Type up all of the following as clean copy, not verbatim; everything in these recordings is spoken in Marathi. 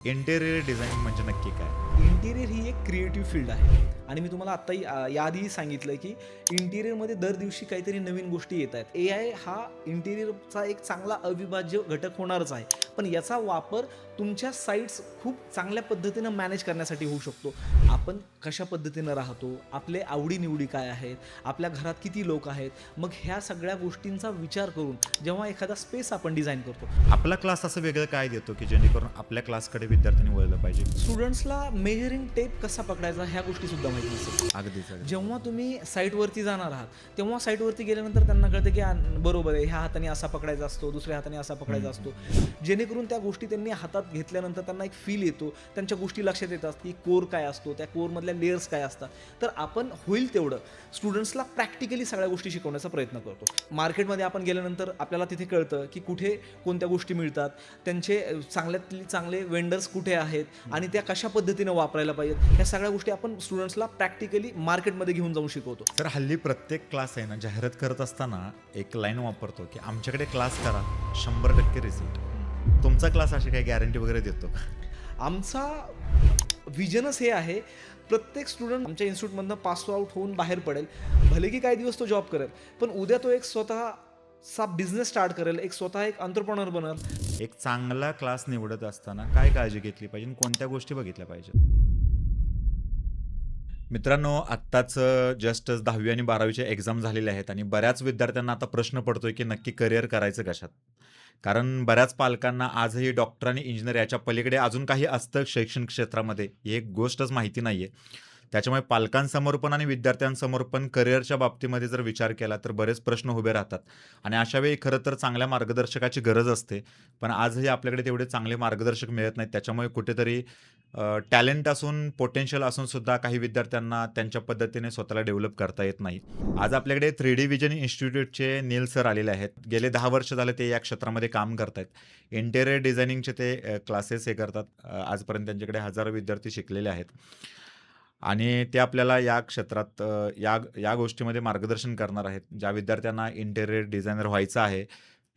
इंटेरियर डिझायनिंग म्हणजे नक्की काय? इंटिरियर ही एक क्रिएटिव्ह फील्ड आहे आणि मी तुम्हाला आत्ताही याआधीही सांगितलं की इंटिरियरमध्ये दर दिवशी काहीतरी नवीन गोष्टी येत आहेत. AI हा इंटिरियरचा एक चांगला अविभाज्य घटक होणारच आहे. पण याचा वापर तुमच्या साईट्स खूप चांगल्या पद्धतीनं मॅनेज करण्यासाठी होऊ शकतो. आपण कशा पद्धतीनं राहतो, आपले आवडी-निवडी काय आहेत, आपल्या घरात किती लोक आहेत, मग ह्या सगळ्या गोष्टींचा विचार करून जेव्हा एखादा स्पेस आपण डिझाइन करतो, आपला क्लास असं वेगळं काय देतो की जेणेकरून आपल्या क्लासकडे विद्यार्थ्यांनी वळलं पाहिजे? स्टुडंट्सला मेजरिंग टेप कसा पकडायचा ह्या गोष्टी सुद्धा माहिती नसतात. अगदीच अगदी. जेव्हा तुम्ही साईटवरती जाणार आहात तेव्हा साईटवरती गेल्यानंतर त्यांना कळतं की बरोबर आहे, ह्या हाताने असा पकडायचा असतो, दुसऱ्या हाताने असा पकडायचा असतो. जेणेकरून त्या गोष्टी त्यांनी हातात घेतल्यानंतर त्यांना एक फील येतो, त्यांच्या गोष्टी लक्षात येतात की कोर काय असतो, त्या कोरमधल्या लेयर्स काय असतात. तर आपण होईल तेवढं स्टुडंट्सला प्रॅक्टिकली सगळ्या गोष्टी शिकवण्याचा प्रयत्न करतो. मार्केटमध्ये आपण गेल्यानंतर आपल्याला तिथे कळतं की कुठे कोणत्या गोष्टी मिळतात, त्यांचे चांगल्यातले चांगले वेंडर्स कुठे आहेत आणि त्या कशा पद्धतीनं वापरायला पाहिजेत. ह्या सगळ्या गोष्टी आपण स्टुडंट्सला प्रॅक्टिकली मार्केटमध्ये घेऊन जाऊन शिकवतो. तर हल्ली प्रत्येक क्लास आहे ना, जाहिरात करत असताना एक लाईन वापरतो की आमच्याकडे क्लास करा 100% रिझल्ट. तुमचा क्लास अशी काही गॅरंटी वगैरे देतो का? आमचा विजनच हे आहे, प्रत्येक स्टुडंट आमच्या इन्स्टिट्यूटमधनं पास आउट होऊन बाहेर पडेल. भले की काही दिवस तो जॉब करेल, पण उद्या तो एक स्वतःचा बिझनेस स्टार्ट करेल, एक स्वतः एक एंटरप्रेन्योर बनेल. एक चांगला क्लास निवडत असताना काय काळजी घेतली पाहिजे आणि कोणत्या गोष्टी बघितल्या पाहिजेत? मित्रांनो, आत्ताच जस्ट 10वी आणि 12वीच्या एक्झाम झालेल्या आहेत आणि बऱ्याच विद्यार्थ्यांना आता प्रश्न पडतोय की नक्की करिअर करायचं कशात? कारण बऱ्याच पालकांना आजही डॉक्टर आणि इंजिनियर याच्या पलीकडे अजून काही असतं शैक्षणिक क्षेत्रामध्ये, ही एक गोष्टच माहिती नाहीये. त्याच्यामुळे पालकांसमोर पण आणि विद्यार्थ्यांसमोर पण करिअरच्या बाबतीमध्ये जर विचार केला तर बरेच प्रश्न उभे राहतात आणि अशावेळी खरं तर चांगल्या मार्गदर्शकाची गरज असते. पण आजही आपल्याकडे तेवढे चांगले मार्गदर्शक मिळत नाहीत. त्याच्यामुळे कुठेतरी टॅलेंट असून, पोटेन्शियल असून सुद्धा काही विद्यार्थ्यांना त्यांच्या पद्धतीने स्वतःला डेव्हलप करता येत नाही. आज आपल्याकडे 3D व्हिजन इन्स्टिट्यूटचे नील सर आलेले आहेत. गेले 10 वर्ष झाले ते या क्षेत्रामध्ये काम करतायत. इंटेरियर डिझायनिंगचे ते क्लासेस हे करतात. आजपर्यंत त्यांच्याकडे हजारो विद्यार्थी शिकलेले आहेत आणि ते आपल्याला या क्षेत्रात या या गोष्टीमध्ये मार्गदर्शन करणार आहेत. ज्या विद्यार्थ्यांना इंटेरियर डिझायनर व्हायचं आहे,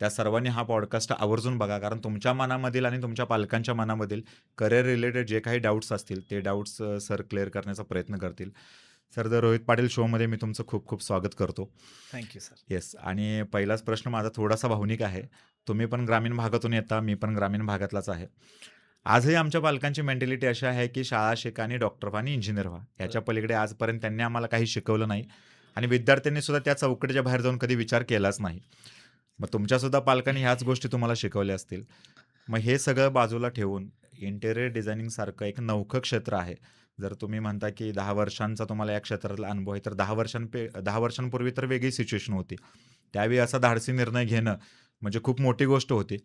त्या सर्वांनी हा पॉडकास्ट आवर्जून बघा. कारण तुमच्या मनामधील आणि तुमच्या पालकांच्या मनामधील करिअर रिलेटेड जे काही डाऊट्स असतील, ते डाऊट्स सर क्लिअर करण्याचा प्रयत्न करतील. सर, द रोहित पाटील शोमध्ये मी तुमचं खूप खूप स्वागत करतो. Thank you sir. येस. आणि पहिलाच प्रश्न माझा थोडासा भावनिक आहे. तुम्ही पण ग्रामीण भागातून येता, मी पण ग्रामीण भागातलाच आहे. आजही आमच्या पालकांची मेंटॅलिटी अशी आहे, की शाळा शिका आणि डॉक्टर व्हा आणि इंजिनियर व्हा. ह्याच्या पलीकडे आजपर्यंत त्यांनी आम्हाला काही शिकवलं नाही आणि विद्यार्थ्यांनी सुद्धा त्या चौकटीच्या बाहेर जाऊन कधी विचार केलाच नाही. मग तुमच्यासुद्धा पालकांनी ह्याच गोष्टी तुम्हाला शिकवल्या असतील. मग हे सगळं बाजूला ठेवून इंटेरियर डिझायनिंगसारखं एक नवखं क्षेत्र आहे. जर तुम्ही म्हणता, की 10 वर्षांचा तुम्हाला या क्षेत्रातला अनुभव आहे, तर 10 वर्षांपूर्वी तर वेगळी सिच्युएशन होती. त्यावेळी असा धाडसी निर्णय घेणं म्हणजे खूप मोठी गोष्ट होती.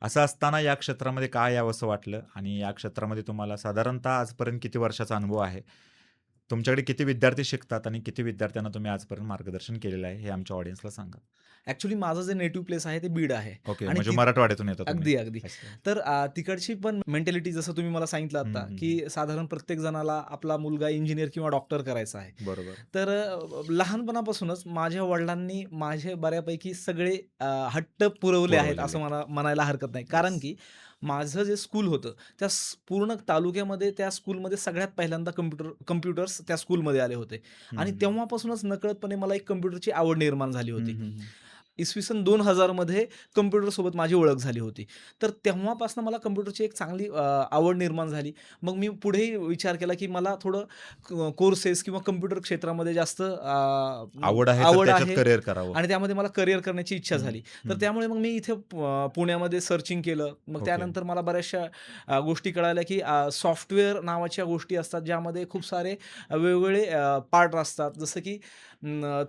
असं असताना या क्षेत्रामध्ये का यावंसं वाटलं आणि या क्षेत्रामध्ये तुम्हाला साधारणतः आजपर्यंत किती वर्षाचा अनुभव आहे? तुमच्याकडे किती विद्यार्थी शिकतात आणि किती विद्यार्थ्यांना तुम्ही आजपर्यंत मार्गदर्शन केलेलं आहे, हे आमच्या ऑडियन्सला सांगा? ॲक्च्युली माझं जे नेटिव्ह प्लेस आहे ते बीड आहे ओके, आणि म्हणजे मराठवाड्यातून येता तुम्ही. अगदी, अगदी. अच्छा. तर तिकडची पण मेंटॅलिटी जसं तुम्ही मला सांगितलं हं, आता, हं, की साधारण प्रत्येक जणाला आपला मुलगा इंजिनियर किंवा डॉक्टर करायचा आहे. बरोबर. तर लहानपणापासूनच माझ्या वडिलांनी माझे बऱ्यापैकी सगळे हट्ट पुरवले आहेत पुरवलेले असं आहेत. मला म्हणायला हरकत नाही. कारण येस. की माझं जे स्कूल होतं, त्या पूर्ण तालुक्यामध्ये त्या स्कूलमध्ये सगळ्यात पहिल्यांदा कॉम्प्युटर्स त्या स्कूलमध्ये आले होते हं, आणि हं. तेव्हापासूनच नकळतपणे मला एक कॉम्प्युटरची आवड निर्माण झाली हं, होती. हं, हं. इसवी सन 2000 मध्ये कॉम्प्युटरसोबत माझी ओळख झाली होती. तर तेव्हापासून मला कॉम्प्युटरची एक चांगली आवड निर्माण झाली. मग मी पुढेही विचार केला, की मला थोडं कोर्सेस किंवा कॉम्प्युटर क्षेत्रामध्ये जास्त आवड आहे तर आवड त्याच्यात आहे करिअर करावं. आणि त्यामध्ये मला करिअर करण्याची इच्छा हं, झाली. तर हं. त्यामुळे मग मी इथे पुण्यामध्ये सर्चिंग केलं. मग ओके. त्यानंतर मला बऱ्याचशा गोष्टी कळाल्या, की सॉफ्टवेअर नावाच्या गोष्टी असतात, ज्यामध्ये खूप सारे वेगवेगळे पार्ट असतात. जसं की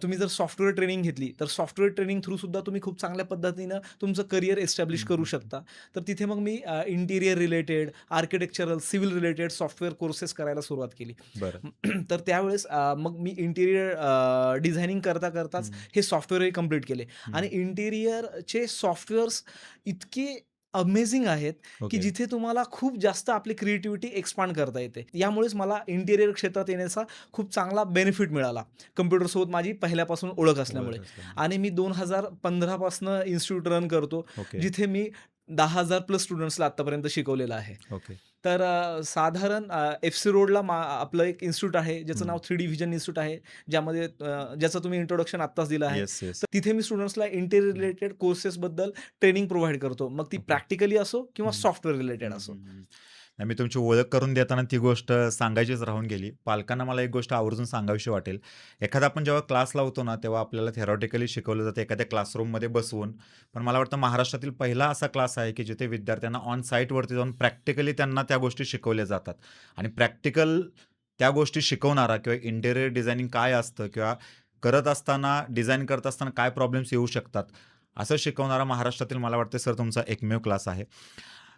तुम्ही जर सॉफ्टवेअर ट्रेनिंग घेतली, तर सॉफ्टवेअर ट्रेनिंग थ्रू सुद्धा तुम्ही खूप चांगल्या पद्धतीनं तुमचं करिअर एस्टॅब्लिश हं, करू हं. शकता. तर तिथे मग मी interior related, architectural, civil related software courses करायला सुरुवात केली. बरं. तर त्यावेळेस मग मी इंटिरियर डिझायनिंग करताच हं, हे सॉफ्टवेअरही कंप्लीट केले हं. आणि इंटिरियरचे सॉफ्टवेअर्स इतके अमेझिंग आहेत, की ओके. जिथे तुम्हाला खूप जास्त आपली क्रिएटिव्हिटी एक्सपांड करता येते. यामुळेच मला इंटिरियर क्षेत्रात येण्याचा खूप चांगला बेनिफिट मिळाला. कॉम्प्युटरसोबत माझी पहिल्यापासून ओळख असल्यामुळे ओळख असल्यामुळे. आणि मी 2015 पासनं इन्स्टिट्यूट रन करतो. ओके. जिथे मी 10,000 प्लस स्टुडंट्सला आत्तापर्यंत शिकवलेलं आहे. ओके. तर साधारण एफ-सी रोडला आपलं एक इन्स्टिट्यूट आहे, ज्याचं हं. नाव 3D व्हिजन इन्स्टिट्यूट आहे, ज्यामध्ये ज्याचं तुम्ही इंट्रोडक्शन आत्ताच दिलं आहे. Yes, yes. तर तिथे मी स्टुडंट्सला इंटेरियर हं. रिलेटेड कोर्सेसबद्दल ट्रेनिंग प्रोव्हाईड करतो. मग ती ओके. प्रॅक्टिकली असो किंवा हं. सॉफ्टवेअर रिलेटेड हं, असो. हं, हं. नाही, मी तुमची ओळख करून देताना ती गोष्ट सांगायचीच राहून गेली. पालकांना मला एक गोष्ट आवर्जून सांगावीशी वाटेल. एखादा आपण जेव्हा क्लास लावतो ना, तेव्हा आपल्याला थेरॉटिकली शिकवलं जातं एखाद्या क्लासरूममध्ये बसवून. पण मला वाटतं महाराष्ट्रातील पहिला असा क्लास आहे, की जिथे विद्यार्थ्यांना ऑन साईटवरती जाऊन प्रॅक्टिकली त्यांना त्या गोष्टी शिकवल्या जातात. आणि प्रॅक्टिकल त्या गोष्टी शिकवणारा किंवा इंटेरियर डिझायनिंग काय असतं किंवा करत असताना, डिझाइन करत असताना काय प्रॉब्लेम्स येऊ शकतात, असं शिकवणारा महाराष्ट्रातील मला वाटतं सर तुमचा एकमेव क्लास आहे.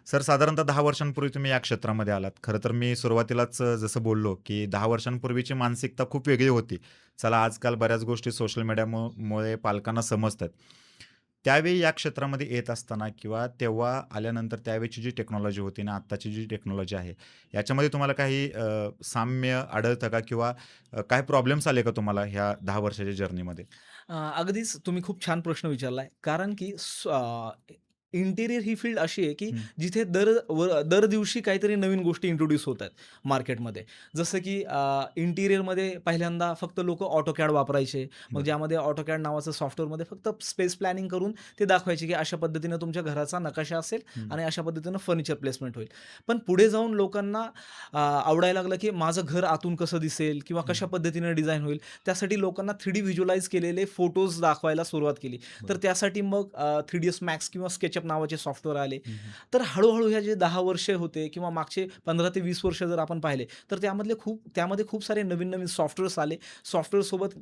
सर साधारणतः 10 वर्षांपूर्वी तुम्ही या क्षेत्रामध्ये आलात. खरं तर मी सुरुवातीलाच जसं बोललो, की 10 वर्षांपूर्वीची मानसिकता खूप वेगळी होती. चला आजकाल बऱ्याच गोष्टी सोशल मीडियामुळे पालकांना समजतात. त्यावेळी या क्षेत्रामध्ये येत असताना किंवा तेव्हा आल्यानंतर त्यावेळची जी टेक्नॉलॉजी होती आणि आत्ताची जी टेक्नॉलॉजी आहे, याच्यामध्ये तुम्हाला काही साम्य आढळतं का? किंवा काही प्रॉब्लेम्स आले का तुम्हाला ह्या 10 वर्षाच्या जर्नीमध्ये? अगदीच तुम्ही खूप छान प्रश्न विचारलाय. कारण की इंटिरियर ही फील्ड अशी आहे, की हं. जिथे दर दिवशी काहीतरी नवीन गोष्टी इंट्रोड्यूस होत आहेत मार्केटमध्ये. जसं की इंटिरियरमध्ये पहिल्यांदा फक्त लोकं AutoCAD वापरायचे. मग बरं. ज्यामध्ये AutoCAD नावाचं सॉफ्टवेअरमध्ये फक्त स्पेस प्लॅनिंग करून ते दाखवायचे, की अशा पद्धतीनं तुमच्या घराचा नकाशा असेल हं. आणि अशा पद्धतीनं फर्निचर प्लेसमेंट होईल. पण पुढे जाऊन लोकांना आवडायला लागलं, की माझं घर आतून कसं दिसेल किंवा कशा हं. पद्धतीनं डिझाइन होईल. त्यासाठी लोकांना 3D व्हिज्युअलाइज केलेले फोटोज दाखवायला सुरुवात केली. तर बरं. त्यासाठी मग 3ds मॅक्स किंवा SketchUp नावाचे सॉफ्टवेअर आले. हं, हं. तर हळू-हळू ह्या जे 10 वर्षे होते किंवा मागचे 15 ते 20 वर्ष जर आपण पाहिले, तर त्यामध्ये खूप सारे नवीन-नवीन सॉफ्टवेअर्स आले. सॉफ्टवेअरसोबत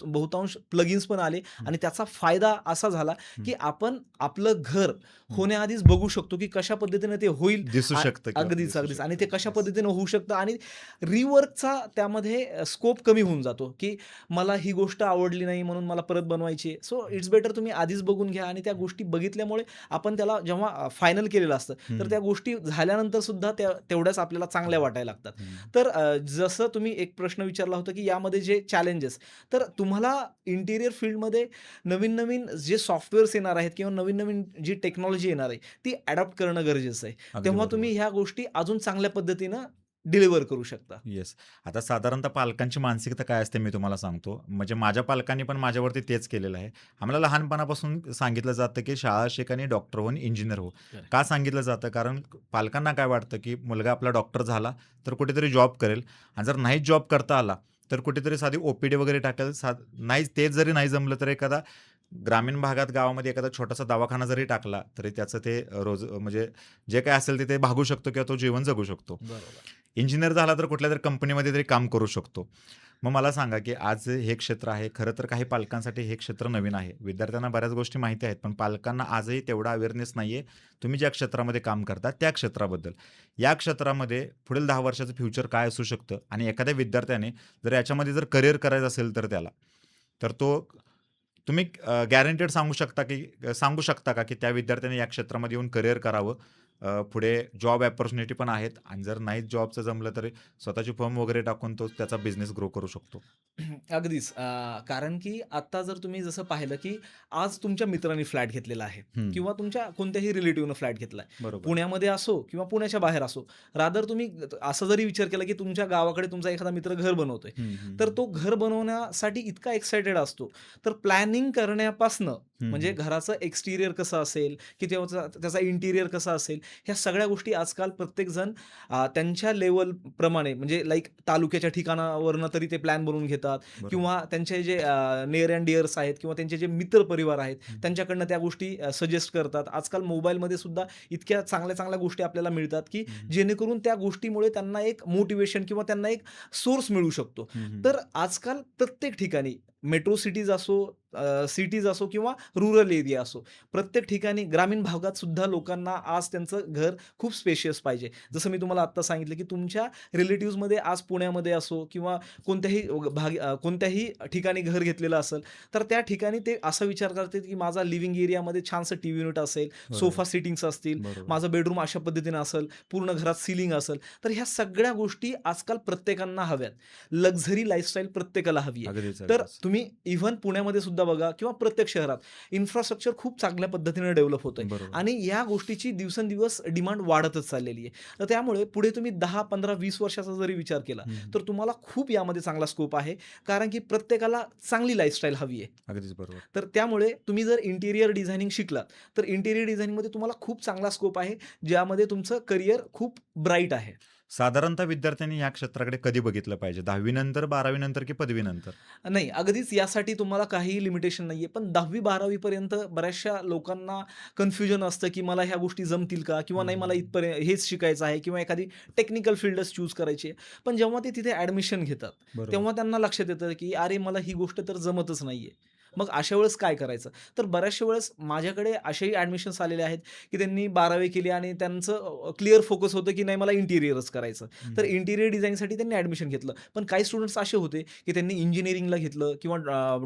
बहुतांश प्लगइन्स पण आले हं. आणि त्याचा फायदा असा झाला, हं. की आपण आपलं घर हं. होण्याआधीच बघू शकतो, की कशा पद्धतीने ते होईल. दिसू शकतं किंवा अगदीच, दिसू अगदीच आणि शकतं. ते कशा येस. पद्धतीने होऊ शकतं आणि रिवर्कचा त्यामध्ये स्कोप कमी होऊन जातो, की मला ही गोष्ट आवडली नाही म्हणून मला परत बनवायची आहे. सो हं. इट्स बेटर तुम्ही आधीच बघून घ्या आणि त्या हं. गोष्टी बघितल्यामुळे आपण त्याला जेव्हा फायनल केलेलं असतं, तर हं. त्या गोष्टी झाल्यानंतर सुद्धा तेवढ्याच आपल्याला चांगल्या वाटायला लागतात. हं. तर जसं तुम्ही एक प्रश्न विचारला होता, की यामध्ये जे चॅलेंजेस, तर तुम्हाला इंटिरियर फील्डमध्ये नवीन-नवीन जे सॉफ्टवेअर्स येणार आहेत किंवा नवीन-नवीन जी टेक्नॉलॉजी येणार आहे, ती अडॉप्ट करणं गरजेचं आहे. अगदी तेव्हा बरोबर. तुम्ही ह्या गोष्टी अजून चांगल्या पद्धतीनं डिलिव्हर करू शकता. येस. आता साधारणतः पालकांची मानसिकता काय असते मी तुम्हाला सांगतो. म्हणजे माझ्या पालकांनी पण माझ्यावरती तेच केलेलं आहे. आम्हाला लहानपणापासून सांगितलं जातं, की शाळा शिक आणि डॉक्टर हो आणि इंजिनिअर हो. करेक्ट. का सांगितलं जातं? कारण पालकांना काय वाटतं, की मुलगा आपला डॉक्टर झाला तर कुठेतरी जॉब करेल आणि जर नाहीच जॉब करता आला, तर कुठेतरी साधी ओ-पी-डी वगैरे टाकेल. नाहीच तेच जरी नाही जमलं तर एखादा ग्रामीण भागात गावामध्ये एखादा छोटासा दवाखाना जरी टाकला, तरी त्याचं ते म्हणजे जे काही असेल ते भागू शकतो किंवा तो जीवन जगू शकतो. बरोबर. इंजिनिअर झाला तर कुठल्यातरी कंपनीमध्ये तरी काम करू शकतो. मग मला सांगा, की आज हे क्षेत्र आहे. खरं तर काही पालकांसाठी हे क्षेत्र नवीन आहे. विद्यार्थ्यांना बऱ्याच गोष्टी माहिती आहेत, पण पालकांना आजही तेवढा अवेअरनेस नाहीये. तुम्ही ज्या क्षेत्रामध्ये काम करता त्या क्षेत्राबद्दल. या क्षेत्रामध्ये पुढील 10 वर्षाचं फ्युचर काय असू शकतं आणि एखाद्या विद्यार्थ्याने जर याच्यामध्ये जर करियर करायचं असेल तर त्याला, तर तो तुम्ही गॅरंटेड सांगू शकता का, की त्या विद्यार्थ्याने या क्षेत्रामध्ये येऊन करियर करावं? पुढे जॉब अपॉर्च्युनिटी पण आहेत आणि जर नाहीच जॉबचं जमलं तर स्वतःची फर्म वगैरे टाकून तो त्याचा बिझनेस ग्रो करू शकतो. अगदीच. कारण की आता जर तुम्ही जसं पाहिलं, की आज तुमच्या मित्राने फ्लॅट घेतलेला आहे हं. किंवा तुमच्या कोणत्याही रिलेटिव्हनं फ्लॅट घेतलाय. बरोबर. पुण्यामध्ये असो किंवा पुण्याच्या बाहेर असो. रादर तुम्ही असा जरी विचार केला, की तुमच्या गावाकडे तुमचा एखादा मित्र घर बनवतोय. हं, हं, तर हं. तो घर बनवण्यासाठी इतका एक्साइटेड असतो. तर प्लॅनिंग करण्यापासनं हं, म्हणजे हं. घराचं एक्सटिरियर कसं असेल, की त्याचा इंटिरियर कसा असेल, ह्या सगळ्या गोष्टी आजकाल प्रत्येकजण त्यांच्या लेव्हलप्रमाणे म्हणजे लाइक तालुक्याच्या ठिकाणावरनं तरी ते प्लॅन बनवून घेतात बरोबर. किंवा त्यांचे जे निअर अँड डिअर्स आहेत किंवा त्यांचे जे मित्र परिवार आहेत, हं. त्यांच्याकडनं त्या गोष्टी सजेस्ट करतात. आजकाल मोबाईलमध्ये सुद्धा इतक्या चांगल्या-चांगल्या गोष्टी आपल्याला मिळतात, की हं. जेणेकरून त्या गोष्टीमुळे त्यांना एक मोटिव्हेशन किंवा त्यांना एक सोर्स मिळू शकतो. हं, हं. तर आजकाल प्रत्येक ठिकाणी मेट्रो सिटीज असो, सिटीज असो किंवा रुरल एरिया असो, प्रत्येक ठिकाणी ग्रामीण भागात सुद्धा लोकांना आज त्यांचं घर खूप स्पेशियस पाहिजे. जसं मी तुम्हाला आत्ता सांगितलं, की तुमच्या रिलेटिव्हजमध्ये आज पुण्यामध्ये असो किंवा कोणत्याही ठिकाणी घर घेतलेलं असेल, तर त्या ठिकाणी ते असा विचार करतात, की माझा लिव्हिंग एरियामध्ये छानसं टीव्ही युनिट असेल, बरोबर. सोफा सिटिंग्स असतील, बरोबर. माझं बेडरूम अशा पद्धतीनं असेल, पूर्ण घरात सीलिंग असेल. तर ह्या सगळ्या गोष्टी आजकाल प्रत्येकांना हव्यात. लक्झरी लाईफस्टाईल प्रत्येकाला हवी आहे. अगदीच, तर अगदीच. तुम्ही तुम्ही इव्हन पुण्यामध्ये सुद्धा बघा किंवा प्रत्येक शहरात इन्फ्रास्ट्रक्चर खूप चांगल्या पद्धतीने डेव्हलप होतंय बरोबर. आणि या गोष्टीची दिवसेंदिवस डिमांड वाढतच चाललेली आहे. तर त्यामुळे पुढे तुम्ही 10, 15, 20 वर्षाचा जरी विचार केला, हं. तर तुम्हाला खूप यामध्ये चांगला स्कोप आहे. कारण की प्रत्येकाला चांगली लाईफस्टाईल हवी आहे. अगदीच बरोबर. तर त्यामुळे तुम्ही जर इंटिरियर डिझायनिंग शिकलात, तर इंटिरियर डिझायनिंगमध्ये तुम्हाला खूप चांगला स्कोप आहे, ज्यामध्ये तुमचं करियर खूप ब्राईट आहे. साधारणतः विद्यार्थ्यांनी या क्षेत्राकडे कधी बघितलं पाहिजे? 10वी नंतर, 12वी नंतर की पदवी नंतर? नाही, अगदीच यासाठी तुम्हाला काहीही लिमिटेशन नाहीये. पण 10वी-12वी पर्यंत बऱ्याचशा लोकांना कन्फ्युजन असतं, की मला ह्या गोष्टी जमतील का? किंवा हं, नाही मला हं. हेच शिकायचं आहे किंवा एखादी टेक्निकल फील्डच चूज करायची आहे. पण जेव्हा ते तिथे ॲडमिशन घेतात, बरोबर. तेव्हा त्यांना लक्षात येतं, की अरे मला ही गोष्ट तर जमतच नाहीये. मग अशा वेळेस काय करायचं? तर बऱ्याचशा वेळेस माझ्याकडे असेही ॲडमिशन्स आलेले आहेत, की त्यांनी 12वी केली आणि त्यांचं क्लिअर फोकस होतं, की नाही मला इंटिरियरच करायचं. तर हं. इंटिरियर डिझाइनसाठी त्यांनी ॲडमिशन घेतलं. पण काही स्टुडंट्स असे होते, की त्यांनी इंजिनिअरिंगला घेतलं किंवा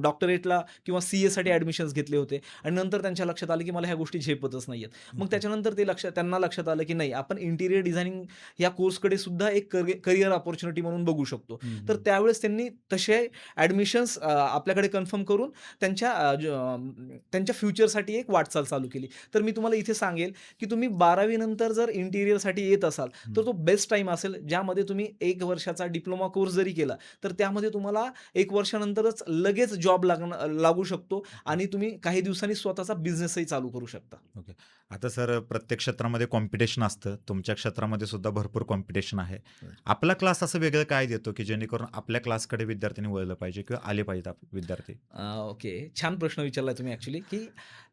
डॉक्टरेटला किंवा सीएसाठी ॲडमिशन्स घेतले होते आणि नंतर त्यांच्या लक्षात आलं, की मला ह्या गोष्टी झेपतच नाहीयेत. हं, मग हं. त्याच्यानंतर त्यांना लक्षात आलं, की नाही आपण इंटिरियर डिझायनिंग या कोर्सकडे सुद्धा एक करियर अपॉर्च्युनिटी म्हणून बघू शकतो. हं, तर हं. त्यावेळेस त्यांनी तसे ॲडमिशन्स आपल्याकडे कन्फर्म करून त्यांच्या फ्युचरसाठी एक वाटचाल चालू केली. तर मी तुम्हाला इथे सांगेल, की तुम्ही 12वी नंतर जर इंटिरियरसाठी येत असाल, तर हं. तो बेस्ट टाईम असेल, ज्यामध्ये तुम्ही 1 वर्षाचा डिप्लोमा कोर्स जरी केला, तर त्यामध्ये तुम्हाला 1 वर्षानंतरच लगेच जॉब लागू शकतो आणि तुम्ही काही दिवसांनी स्वतःचा बिझनेसही चालू करू शकता. ओके. आता सर प्रत्येक क्षेत्रामध्ये कॉम्पिटिशन असतं. तुमच्या क्षेत्रामध्ये सुद्धा भरपूर कॉम्पिटिशन आहे. आपला क्लास असं वेगळं काय देतो, की जेणेकरून आपल्या क्लासकडे विद्यार्थ्यांनी वळलं पाहिजे किंवा आले पाहिजेत विद्यार्थी? ओके. छान प्रश्न विचारलाय तुम्ही ॲक्चुअली, की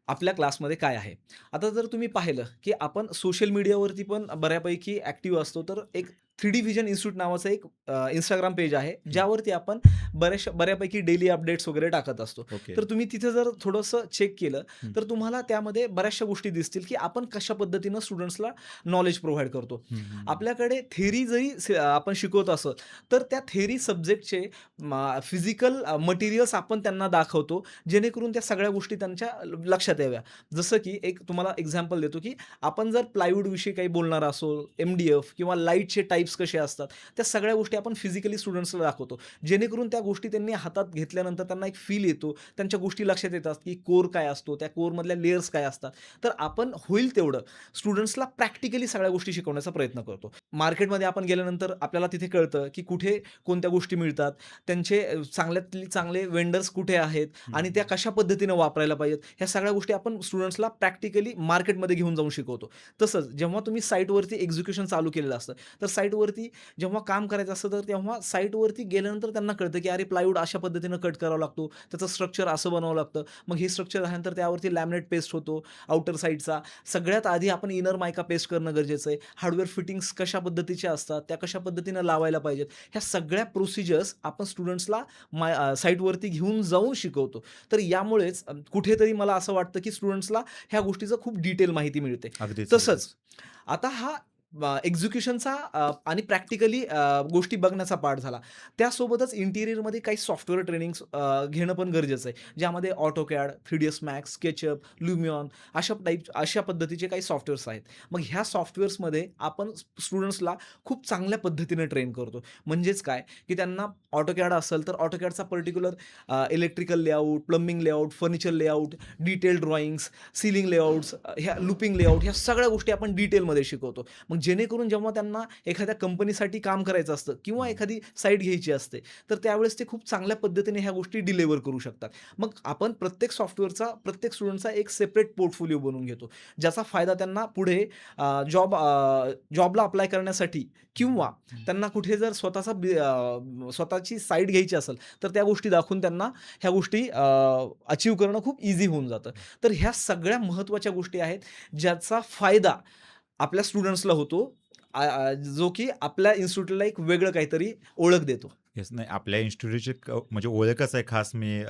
आपल्या क्लासमध्ये काय आहे? आता जर तुम्ही पाहिलं, की आपण सोशल मीडियावरती पण बऱ्यापैकी ॲक्टिव्ह असतो. तर एक 3D व्हिजन इन्स्टिट्यूट नावाचं एक Instagram पेज आहे, हं. ज्यावरती आपण बऱ्यापैकी डेली अपडेट्स वगैरे टाकत असतो. ओके. तर तुम्ही तिथे जर थोडंसं चेक केलं, हं. तर तुम्हाला त्यामध्ये बऱ्याचशा गोष्टी दिसतील, की आपण कशा पद्धतीनं स्टुडंट्सला नॉलेज प्रोव्हाईड करतो. हं, हं, हं. आपल्याकडे थेअरी जरी आपण शिकवत असू, तर त्या थेअरी सब्जेक्टचे फिजिकल मटेरियल्स आपण त्यांना दाखवतो, जेणेकरून त्या सगळ्या गोष्टी त्यांच्या लक्षात याव्या. जसं की एक तुम्हाला एक्झाम्पल देतो, की आपण जर प्लायवूडविषयी काही बोलणार असो, MDF किंवा लाईटचे टाइप्स कसे असतात, त्या सगळ्या गोष्टी आपण फिजिकली स्टुडंट्सला दाखवतो. जेणेकरून त्या गोष्टी त्यांनी हातात घेतल्यानंतर त्यांना एक फील येतो. त्यांच्या गोष्टी लक्षात येतात, की कोर काय असतो, त्या कोरमधल्या लेयर्स काय असतात. तर आपण होईल तेवढं स्टुडंट्सला प्रॅक्टिकली सगळ्या गोष्टी शिकवण्याचा प्रयत्न करतो. मार्केटमध्ये आपण गेल्यानंतर आपल्याला तिथे कळतं, की कुठे कोणत्या गोष्टी मिळतात, त्यांचे चांगल्यातले चांगले वेंडर्स कुठे आहेत हं, आणि त्या कशा पद्धतीनं वापरायला पाहिजेत, ह्या सगळ्या गोष्टी आपण स्टुडंट्सला प्रॅक्टिकली मार्केटमध्ये घेऊन जाऊन शिकवतो. तसंच जेव्हा तुम्ही साईटवरती एक्झिक्युशन चालू केलेलं असतं, तर साईटवरती जेव्हा काम करायचं असतं, तर तेव्हा साईटवरती गेल्यानंतर त्यांना कळतं, की अरे प्लायवूड अशा पद्धतीनं कट करावा लागतो, त्याचं स्ट्रक्चर असं बनावं लागतं. मग हे स्ट्रक्चर झाल्यानंतर त्यावरती लॅमिनेट पेस्ट होतो आउटर साईडचा. सगळ्यात आधी आपण इनर मायका पेस्ट करणं गरजेचं आहे. हार्डवेअर फिटिंग्स कशा पद्धतीच्या असतात, त्या कशा पद्धतीनं लावायला पाहिजेत, ह्या सगळ्या प्रोसिजर्स आपण स्टुडंट्सला साईटवरती घेऊन जाऊन शिकवतो. तर यामुळेच कुठेतरी मला असं वाटतं, की स्टुडंट्सला ह्या गोष्टीचं खूप डिटेल माहिती मिळते. अगदीच, तसंच अगदीच. आता हा एक्झिक्युशनचा आणि प्रॅक्टिकली गोष्टी बघण्याचा पार्ट झाला. त्यासोबतच इंटिरियरमध्ये काही सॉफ्टवेअर ट्रेनिंग्स घेणं पण गरजेचं आहे. ज्यामध्ये AutoCAD, 3ds Max, SketchUp, Lumion अशा पद्धतीचे काही सॉफ्टवेअर्स आहेत. मग ह्या सॉफ्टवेअर्समध्ये आपण स्टुडंट्सला खूप चांगल्या पद्धतीने ट्रेन करतो. म्हणजेच काय, की त्यांना AutoCAD असेल तर AutoCADचा particular electrical layout, plumbing layout, furniture layout, detail drawings, ceiling layouts, ह्या लूपिंग लेआउट ह्या सगळ्या गोष्टी आपण डिटेलमध्ये शिकवतो. मग जेणेकरून जेव्हा त्यांना एखाद्या कंपनीसाठी काम करायचं असतं किंवा हं. एखादी साईट घ्यायची असते, तर त्यावेळेस ते खूप चांगल्या पद्धतीने ह्या गोष्टी डिलिव्हर करू शकतात. मग आपण प्रत्येक सॉफ्टवेअरचा, प्रत्येक स्टुडंटचा एक सेपरेट पोर्टफोलिओ बनवून घेतो. ज्याचा फायदा त्यांना पुढे जॉबला अप्लाय करण्यासाठी हं, किंवा हं. त्यांना कुठे जर स्वतःची साईट घ्यायची असेल, तर त्या गोष्टी दाखवून त्यांना ह्या गोष्टी करणं खूप ईझी होऊन जातं. तर ह्या सगळ्या महत्त्वाच्या गोष्टी आहेत, ज्याचा फायदा आपल्या स्टुडंट्सला होतो, जो की आपल्या इन्स्टिट्यूटला एक वेगळं काहीतरी ओळख देतो. येस. नाही आपल्या इन्स्टिट्यूटची म्हणजे ओळखच आहे खास मी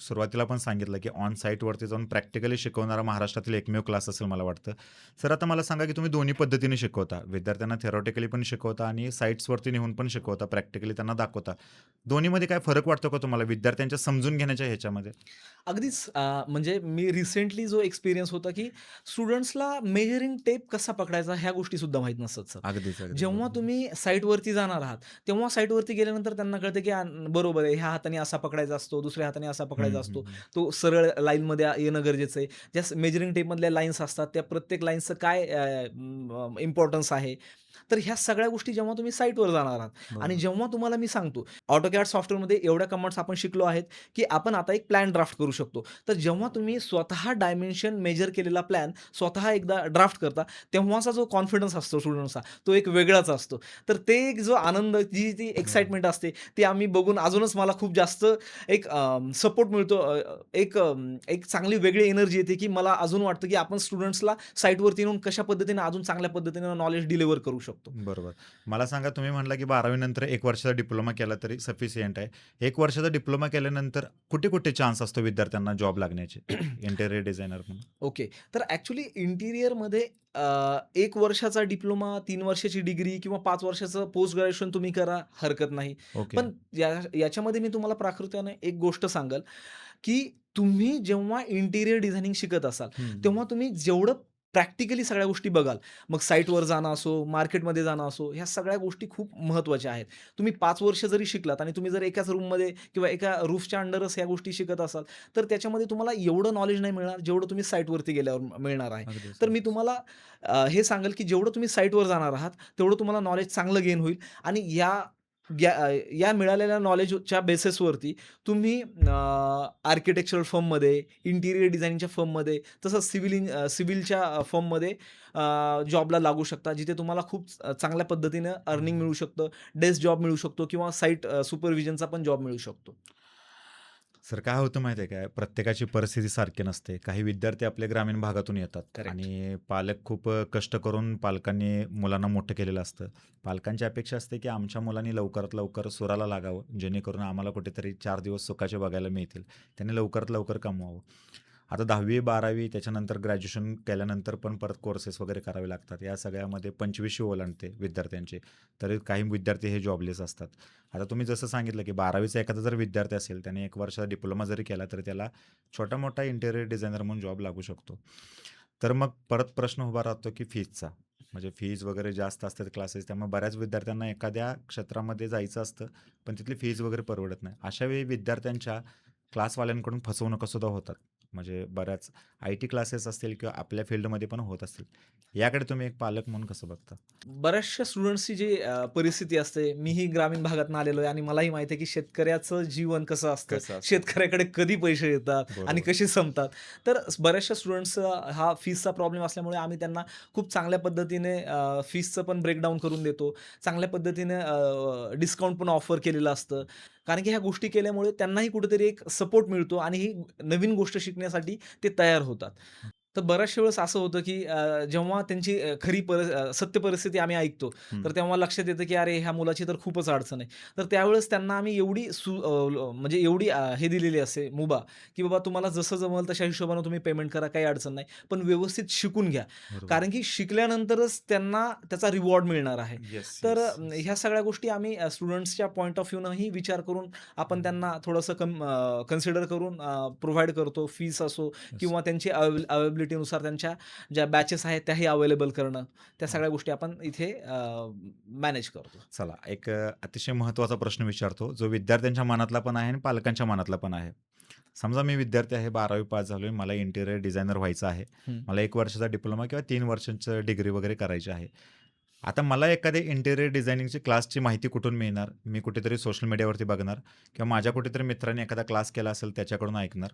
सुरुवातीला पण सांगितलं, की ऑन साईटवरती जाऊन प्रॅक्टिकली शिकवणारा महाराष्ट्रातील एकमेव क्लास असेल मला वाटतं. सर आता मला सांगा, की तुम्ही दोन्ही पद्धतीने शिकवता. विद्यार्थ्यांना थेरॉटिकली पण शिकवता आणि साईट्सवरती नेऊन पण शिकवता, प्रॅक्टिकली त्यांना दाखवता. दोन्हीमध्ये काय फरक वाटतो का तुम्हाला विद्यार्थ्यांच्या समजून घेण्याच्या ह्याच्यामध्ये? अगदीच म्हणजे मी रिसेंटली जो एक्सपिरियन्स होता, की स्टुडंट्सला मेजरिंग टेप कसा पकडायचा ह्या गोष्टीसुद्धा माहीत नसतात सर. अगदीच, अगदीच. जेव्हा बरोबर. तुम्ही साईटवरती जाणार आहात, तेव्हा साईटवरती गेल्यानंतर त्यांना कळतं, की बरोबर आहे, ह्या हाताने असा पकडायचा असतो, दुसऱ्या हाताने असा हं, पकडायचा हं, असतो. हं. तो सरळ लाईनमध्ये येणं गरजेचं आहे. ज्या मेजरिंग टेपमधल्या लाईन्स असतात, त्या प्रत्येक लाईन्सचं काय इम्पोर्टन्स आहे. तर ह्या सगळ्या गोष्टी जेव्हा तुम्ही साईटवर जाणार आहात आणि बरोबर. जेव्हा तुम्हाला मी सांगतो, AutoCAD सॉफ्टवेअरमध्ये एवढ्या कमांड्स आपण शिकलो आहेत, की आपण आता एक प्लॅन ड्राफ्ट करू शकतो. तर जेव्हा तुम्ही स्वतः डायमेन्शन मेजर केलेला प्लॅन स्वतः एकदा ड्राफ्ट करता, तेव्हाचा जो कॉन्फिडन्स असतो स्टुडंट्सचा, तो एक वेगळाच असतो. तर ते एक जो आनंद, जी ती बरोबर. एक्साइटमेंट असते, ती आम्ही बघून अजूनच मला खूप जास्त एक सपोर्ट मिळतो. एक चांगली वेगळी एनर्जी येते, की मला अजून वाटतं, की आपण स्टुडंट्सला साईटवरती येऊन कशा पद्धतीने अजून चांगल्या पद्धतीने नॉलेज डिलिव्हर करू शकतो. बरोबर. मला सांगा तुम्ही म्हटला, की 12वी नंतर 1 वर्षाचा डिप्लोमा केला तरी सफिशियंट आहे. 1 वर्षाचा डिप्लोमा केल्यानंतर कुठे-कुठे चान्स असतो विद्यार्थ्यांना जॉब लागण्याचे? इंटेरियर डिझायनर म्हणून? ओके. तर ॲक्चुअली इंटिरियरमध्ये 1 वर्षाचा डिप्लोमा, 3 वर्षाची डिग्री किंवा 5 वर्षाचं पोस्ट ग्रॅज्युएशन तुम्ही करा, हरकत नाही. ओके. पण याच्यामध्ये मी तुम्हाला प्रामुख्याने एक गोष्ट सांगाल, की तुम्ही जेव्हा इंटिरियर डिझायनिंग शिकत असाल, हं, हं. तेव्हा तुम्ही जेवढं प्रॅक्टिकली सगळ्या गोष्टी बघाल, मग साईटवर जाणं असो, मार्केटमध्ये जाणं असो, ह्या सगळ्या गोष्टी खूप महत्त्वाच्या आहेत. तुम्ही 5 वर्ष जरी शिकलात आणि तुम्ही जर एकाच रूममध्ये किंवा एका रूफच्या अंडरच ह्या गोष्टी शिकत असाल, तर त्याच्यामध्ये तुम्हाला एवढं नॉलेज नाही मिळणार, जेवढं तुम्ही साईटवरती गेल्यावर मिळणार आहे. अगदीच, तर मी अगदीच. तुम्हाला हे सांगेल, की जेवढं तुम्ही साईटवर जाणार आहात, तेवढं तुम्हाला नॉलेज चांगलं गेन होईल आणि या मिळालेल्या नॉलेजच्या बेसिसवरती तुम्ही आर्किटेक्चरल फर्ममध्ये, इंटिरियर डिझायनिंगच्या फर्ममध्ये, तसंच सिव्हिलच्या फर्ममध्ये जॉबला लागू शकता. जिथे तुम्हाला खूप चांगल्या पद्धतीनं अर्निंग हं. मिळू शकतं. डेस्क जॉब मिळू शकतो किंवा साईट सुपरव्हिजनचा पण जॉब मिळू शकतो. सर काय होतं माहिती आहे काय? प्रत्येकाची परिस्थिती सारखी नसते. काही विद्यार्थी आपल्या ग्रामीण भागातून येतात करेक्ट. आणि पालक खूप कष्ट करून पालकांनी मुलांना मोठं केलेलं असतं. पालकांची अपेक्षा असते, की आमच्या मुलांनी लवकरात लवकर सुराला लागावं, जेणेकरून आम्हाला कुठेतरी 4 दिवस सुखाचे बघायला मिळतील. त्यांनी लवकरात लवकर कमवावं. आता 10वी-12वी त्याच्यानंतर ग्रॅज्युएशन केल्यानंतर पण परत कोर्सेस वगैरे करावे लागतात. या सगळ्यामध्ये 25शी ओलांडते विद्यार्थ्यांची. तरी काही विद्यार्थी हे जॉबलेस असतात. आता तुम्ही जसं सांगितलं, की 12वीचा एखादा जर विद्यार्थी असेल, त्याने 1 वर्षाचा डिप्लोमा जरी केला, तर त्याला छोटा-मोठा इंटेरियर डिझायनर म्हणून जॉब लागू शकतो. तर मग परत प्रश्न उभा राहतो, की फीजचा. म्हणजे फीज वगैरे जास्त असतात क्लासेस, त्यामुळे बऱ्याच विद्यार्थ्यांना एखाद्या क्षेत्रामध्ये जायचं असतं, पण तिथली फीज वगैरे परवडत नाही. अशा वेळी विद्यार्थ्यांच्या क्लासवाल्यांकडून फसवणुकासुद्धा होतात. म्हणजे बऱ्याच आय-टी क्लासेस असतील किंवा आपल्या फील्डमध्ये पण होत असतील. याकडे तुम्ही एक पालक म्हणून कसं बघता? बऱ्याचशा स्टुडंट्सची जी परिस्थिती असते, मीही ग्रामीण भागातून आलेलो आहे आणि मलाही माहिती आहे, की शेतकऱ्याचं जीवन कसं असतं, कसं असतं? शेतकऱ्याकडे कधी पैसे येतात आणि बरोबर. कसे संपतात. तर बऱ्याचशा स्टुडंट्सचा हा फीसचा प्रॉब्लेम असल्यामुळे आम्ही त्यांना खूप चांगल्या पद्धतीने फीसचं पण ब्रेकडाऊन करून देतो. चांगल्या पद्धतीने डिस्काउंट पण ऑफर केलेलं असतं. कारण की ह्या गोष्टी केल्यामुळे त्यांनाही कुठेतरी एक सपोर्ट मिळतो आणि ही नवीन गोष्ट शिकण्यासाठी ते तयार होतात. तर बऱ्याचशा वेळेस असं होतं, की जेव्हा त्यांची सत्य परिस्थिती आम्ही ऐकतो, हं. तर तेव्हा लक्षात येतं, की अरे ह्या मुलाची तर खूपच अडचण आहे. तर त्यावेळेस त्यांना आम्ही म्हणजे एवढी हे दिलेली असते मुभा, की बाबा तुम्हाला जसं जमेल तशा हिशोबाने तुम्ही पेमेंट करा, काही अडचण नाही. पण व्यवस्थित शिकून घ्या. बरोबर. कारण की शिकल्यानंतरच त्यांना त्याचा रिवॉर्ड मिळणार आहे. येस, तर येस, येस. ह्या सगळ्या गोष्टी आम्ही स्टुडंट्सच्या पॉइंट ऑफ व्ह्यूनंही विचार करून आपण त्यांना थोडंसं कन्सिडर करून प्रोव्हाईड करतो. फीस असो येस. किंवा त्यांची अवेलेबिलिटीनुसार त्यांच्या ज्या बॅचेस आहेत त्याही अवेलेबल करणं. त्या हां. सगळ्या गोष्टी आपण इथे मॅनेज करतो. चला एक अतिशय महत्त्वाचा प्रश्न विचारतो, जो विद्यार्थ्यांच्या मनातला पण आहे आणि पालकांच्या मनातला पण आहे. समजा मी विद्यार्थी आहे, 12वी पास झालोय, मला इंटिरियर डिझायनर व्हायचं आहे. हं. मला 1 वर्षाचा डिप्लोमा किंवा 3 वर्षाचं डिग्री वगैरे करायची आहे. आता मला एखाद्या इंटिरियर डिझायनिंगची क्लासची माहिती कुठून मिळणार? मी कुठेतरी सोशल मीडियावरती बघणार किंवा माझ्या कुठेतरी मित्राने एखादा क्लास केला असेल त्याच्याकडून ऐकणार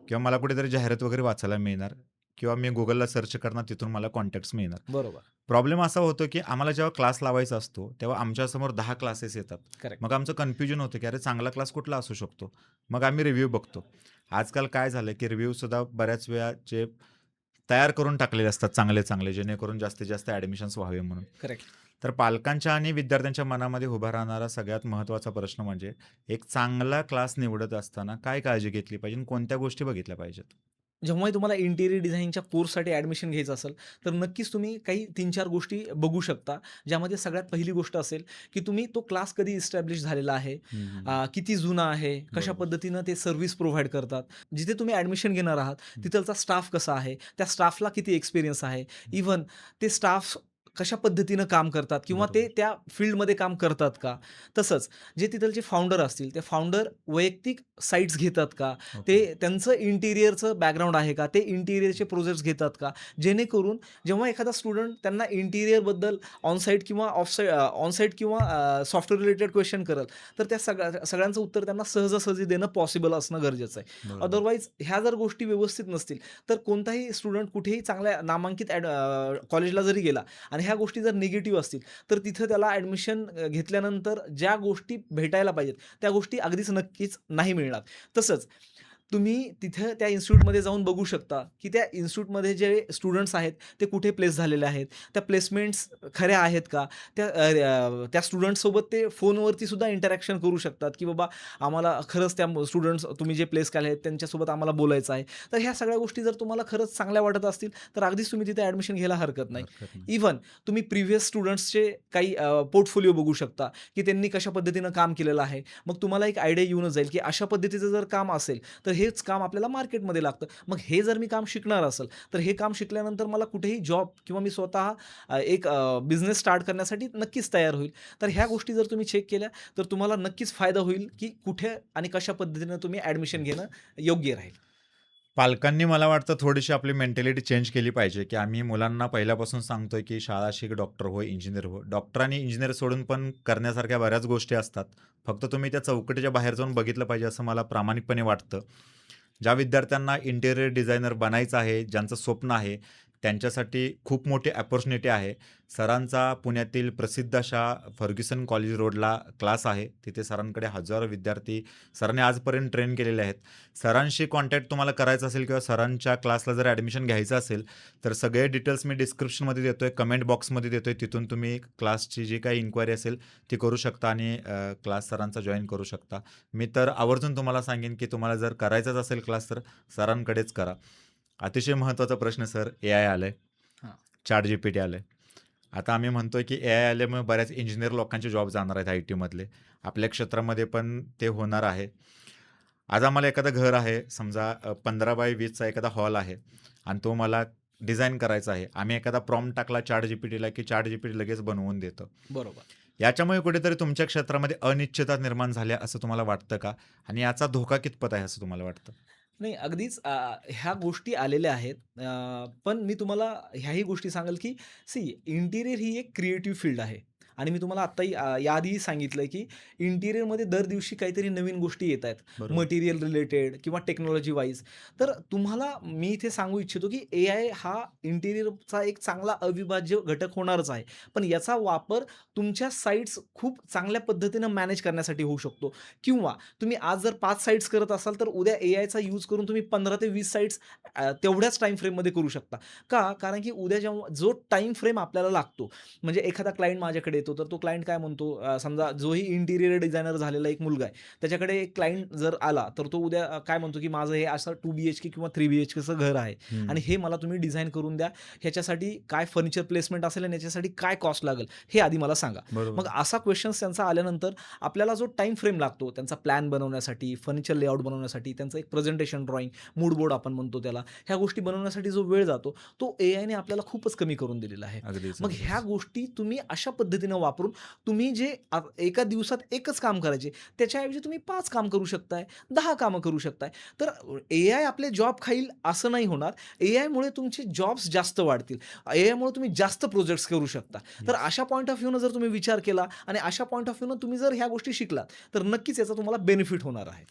किंवा मला कुठेतरी जाहिरात वगैरे वाचायला मिळणार किंवा मी Googleला सर्च करणार, तिथून मला कॉन्टॅक्ट्स मिळणार. बरोबर. प्रॉब्लेम असा होतो, की आम्हाला जेव्हा क्लास लावायचा असतो, तेव्हा आमच्यासमोर 10 क्लासेस येतात. करेक्ट. मग आमचं कन्फ्युजन होतं, की अरे चांगला क्लास कुठला असू शकतो? मग आम्ही रिव्ह्यू बघतो. आजकाल काय झालं, की रिव्ह्यूसुद्धा बऱ्याच वेळा तयार करून टाकलेले असतात चांगले-चांगले, जेणेकरून जास्तीत जास्त ॲडमिशन्स व्हावे म्हणून. करेक्ट. तर पालकांच्या आणि विद्यार्थ्यांच्या मनामध्ये उभा राहणारा सगळ्यात महत्त्वाचा प्रश्न म्हणजे एक चांगला क्लास निवडत असताना काय काळजी घेतली पाहिजे आणि कोणत्या गोष्टी बघितल्या पाहिजेत? जेव्हाही तुम्हाला इंटिरियर डिझाइनच्या कोर्ससाठी ॲडमिशन घ्यायचं असेल, तर नक्कीच तुम्ही काही 3-4 गोष्टी बघू शकता. ज्यामध्ये सगळ्यात पहिली गोष्ट असेल, की तुम्ही तो क्लास कधी इस्टॅब्लिश झालेला आहे, हं, हं, हं. किती जुना आहे, कशा बरोबर. पद्धतीनं ते सर्व्हिस प्रोव्हाईड करतात. जिथे तुम्ही ॲडमिशन घेणार आहात, हं, तिथलचा स्टाफ कसा आहे, त्या स्टाफला किती एक्सपिरियन्स आहे, हं. इव्हन ते स्टाफ कशा पद्धतीनं काम करतात किंवा ते बरोबर. त्या फील्डमध्ये काम करतात का? तसंच जे तिथलचे फाउंडर असतील, ते फाउंडर वैयक्तिक साइट्स घेतात का? ते ओके. त्यांचं इंटिरियरचं बॅकग्राऊंड आहे का? ते इंटिरियरचे प्रोजेक्ट्स घेतात का? जेणेकरून जेव्हा एखादा स्टुडंट त्यांना इंटिरियरबद्दल ऑन-साइट किंवा ऑन-साइट किंवा सॉफ्टवेअर रिलेटेड क्वेश्चन करेल, तर त्या सगळ्यांचं उत्तर त्यांना सहजासहजी देणं पॉसिबल असणं गरजेचं आहे. बरोबर. अदरवाईज ह्या जर गोष्टी व्यवस्थित नसतील, तर कोणताही स्टुडंट कुठेही चांगल्या नामांकित कॉलेजला जरी गेला आणि ह्या गोष्टी जर निगेटिव्ह असतील, तर तिथं त्याला ॲडमिशन घेतल्यानंतर ज्या गोष्टी भेटायला पाहिजेत, त्या गोष्टी अगदीच नक्कीच नाही मिळणार. तसंच तुम्ही तिथं त्या इन्स्टिट्यूटमध्ये जाऊन बघू शकता, की त्या इन्स्टिट्यूटमध्ये जे स्टुडंट्स आहेत, ते कुठे प्लेस झालेले आहेत. त्या प्लेसमेंट्स खऱ्या आहेत का? त्या स्टुडंट्ससोबत ते फोनवरती सुद्धा इंटरॅक्शन करू शकतात, की बाबा आम्हाला खरंच त्या स्टुडंट्स तुम्ही जे प्लेस केले आहेत, त्यांच्यासोबत आम्हाला बोलायचं आहे. तर ह्या सगळ्या गोष्टी जर तुम्हाला खरंच चांगल्या वाटत असतील, तर अगदीच तुम्ही तिथे ॲडमिशन घ्यायला हरकत नाही. हरकत नाही. इव्हन तुम्ही प्रिव्हियस स्टुडंट्सचे काही पोर्टफोलिओ बघू शकता, की त्यांनी कशा पद्धतीनं काम केलेलं आहे. मग तुम्हाला एक आयडिया येऊनच जाईल, की अशा पद्धतीचं जर काम असेल, तर हेच काम आपल्याला मार्केटमध्ये लागतं. मग हे जर मी काम शिकणार असेल, तर हे काम शिकल्यानंतर मला कुठेही जॉब किंवा मी स्वतः एक बिझनेस स्टार्ट करण्यासाठी नक्कीच तयार होईल. तर ह्या गोष्टी जर तुम्ही चेक केल्या, तर तुम्हाला नक्कीच फायदा होईल, की कुठे आणि कशा पद्धतीनं तुम्ही ॲडमिशन घेणं योग्य राहील. पालकांनी मला वाटतं थोडीशी आपली मेंटॅलिटी चेंज केली पाहिजे, की आम्ही मुलांना पहिल्यापासून सांगतोय, की शाळा शिक, डॉक्टर हो, इंजिनिअर हो. डॉक्टर आणि इंजिनिअर सोडून पण करण्यासारख्या बऱ्याच गोष्टी असतात. फक्त तुम्ही त्या चौकटीच्या बाहेर जाऊन बघितलं पाहिजे असं मला प्रामाणिकपणे वाटतं. ज्या विद्यार्थ्यांना इंटिरियर डिझायनर बनायचं आहे, ज्यांचं स्वप्न आहे, त्यांच्यासाठी खूप मोठी अपॉर्च्युनिटी आहे. सरांचा पुण्यातील प्रसिद्ध अशा फर्ग्युसन कॉलेज रोडला क्लास आहे. तिथे सरांकडे हजारो विद्यार्थी सरांनी आजपर्यंत ट्रेन केलेले आहेत. सरांशी कॉन्टॅक्ट तुम्हाला करायचा असेल किंवा सरांच्या क्लासला जर ॲडमिशन घ्यायचं असेल, तर सगळे डिटेल्स मी डिस्क्रिप्शनमध्ये देतोय, कमेंट बॉक्समध्ये देतोय. तिथून तुम्ही क्लासची जी काही इन्क्वायरी असेल ती करू शकता आणि क्लास सरांचा जॉइन करू शकता. मी तर आवर्जून तुम्हाला सांगेन, की तुम्हाला जर करायचाच असेल क्लास तर सरांकडेच करा. अतिशय महत्त्वाचा प्रश्न सर, एआय आलंय, हां. ChatGPT आलंय. आता आम्ही म्हणतोय, की एआय आल्यामुळे बऱ्याच इंजिनिअर लोकांचे जॉब जाणार आहेत आय-टीमधले. आपल्या क्षेत्रामध्ये पण ते होणार आहे. आज आम्हाला एखादं घर आहे, समजा 15 बाय 20 चा एखादा हॉल आहे आणि तो मला डिझाइन करायचा आहे. आम्ही एखादा प्रॉम्प्ट टाकला ChatGPTला, की ChatGPT लगेच बनवून देतं. बरोबर. याच्यामुळे कुठेतरी तुमच्या क्षेत्रामध्ये अनिश्चितता निर्माण झाल्या असं तुम्हाला वाटतं का? आणि याचा धोका कितपत आहे असं तुम्हाला वाटतं? नाही, अगदीच ह्या गोष्टी आलेल्या आहेत. पण मी तुम्हाला ह्याही गोष्टी सांगेल, की इंटिरियर ही एक क्रिएटिव्ह फील्ड आहे आणि मी तुम्हाला आत्ताही याआधीही सांगितलंय, की इंटिरियरमध्ये दर दिवशी काहीतरी नवीन गोष्टी येत आहेत. बरोबर. मटेरियल रिलेटेड किंवा टेक्नॉलॉजी वाईज. तर तुम्हाला मी इथे सांगू इच्छितो, की एआय हा इंटिरियरचा एक चांगला अविभाज्य घटक होणारच आहे. पण याचा वापर तुमच्या साइट्स खूप चांगल्या पद्धतीनं मॅनेज करण्यासाठी होऊ शकतो किंवा तुम्ही आज जर 5 साइट्स करत असाल, तर उद्या एआयचा यूज करून तुम्ही 15 ते 20 साइट्स तेवढ्याच टाईम फ्रेममध्ये करू शकता. का? कारण की उद्या जेव्हा जो टाईम फ्रेम आपल्याला लागतो, म्हणजे एखादा क्लायंट माझ्याकडे येतो, तर तो क्लायंट काय म्हणतो, समजा जोही इंटिरियर डिझायनर झालेला एक मुलगा आहे, त्याच्याकडे एक क्लायंट जर आला, तर तो उद्या काय म्हणतो, की माझं हे असं 2 बीएचके किंवा 3 बीएचकेचं घर आहे हं. आणि हे मला तुम्ही डिझाइन करून द्या. ह्याच्यासाठी काय फर्निचर प्लेसमेंट असेल आणि याच्यासाठी काय कॉस्ट लागेल, हे आधी मला सांगा. मग बरोबर. असा क्वेशन्स त्यांचा आल्यानंतर आपल्याला जो टाईम फ्रेम लागतो त्यांचा प्लॅन बनवण्यासाठी, फर्निचर लेआउट बनवण्यासाठी, त्यांचं एक प्रेझेंटेशन ड्रॉइंग, मूड बोर्ड आपण म्हणतो त्याला, ह्या गोष्टी बनवण्यासाठी जो वेळ जातो, तो एआयने आपल्याला खूपच कमी करून दिलेला आहे. अगदीच, मग ह्या अगदीच. गोष्टी तुम्ही अशा पद्धतीनं वापरून तुम्ही जे एका दिवसात एकच काम करायचे, त्याच्याऐवजी तुम्ही 5 काम करू शकताय, 10 कामं करू शकताय. तर एआय आपले जॉब खाईल असं नाही होणार. एआयमुळे तुमचे जॉब्स जास्त वाढतील. एआयमुळे तुम्ही जास्त प्रोजेक्ट्स करू शकता. तर येस. अशा पॉइंट ऑफ व्ह्यूनं जर तुम्ही विचार केला आणि अशा पॉइंट ऑफ व्ह्यूनं तुम्ही जर ह्या गोष्टी शिकलात, तर नक्कीच याचा तुम्हाला बेनिफिट होणार आहे.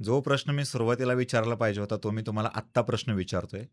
जो प्रश्न मी सुरुवातीला विचारला पाहिजे होता, तो मी तुम्हाला आत्ता प्रश्न विचारतोय.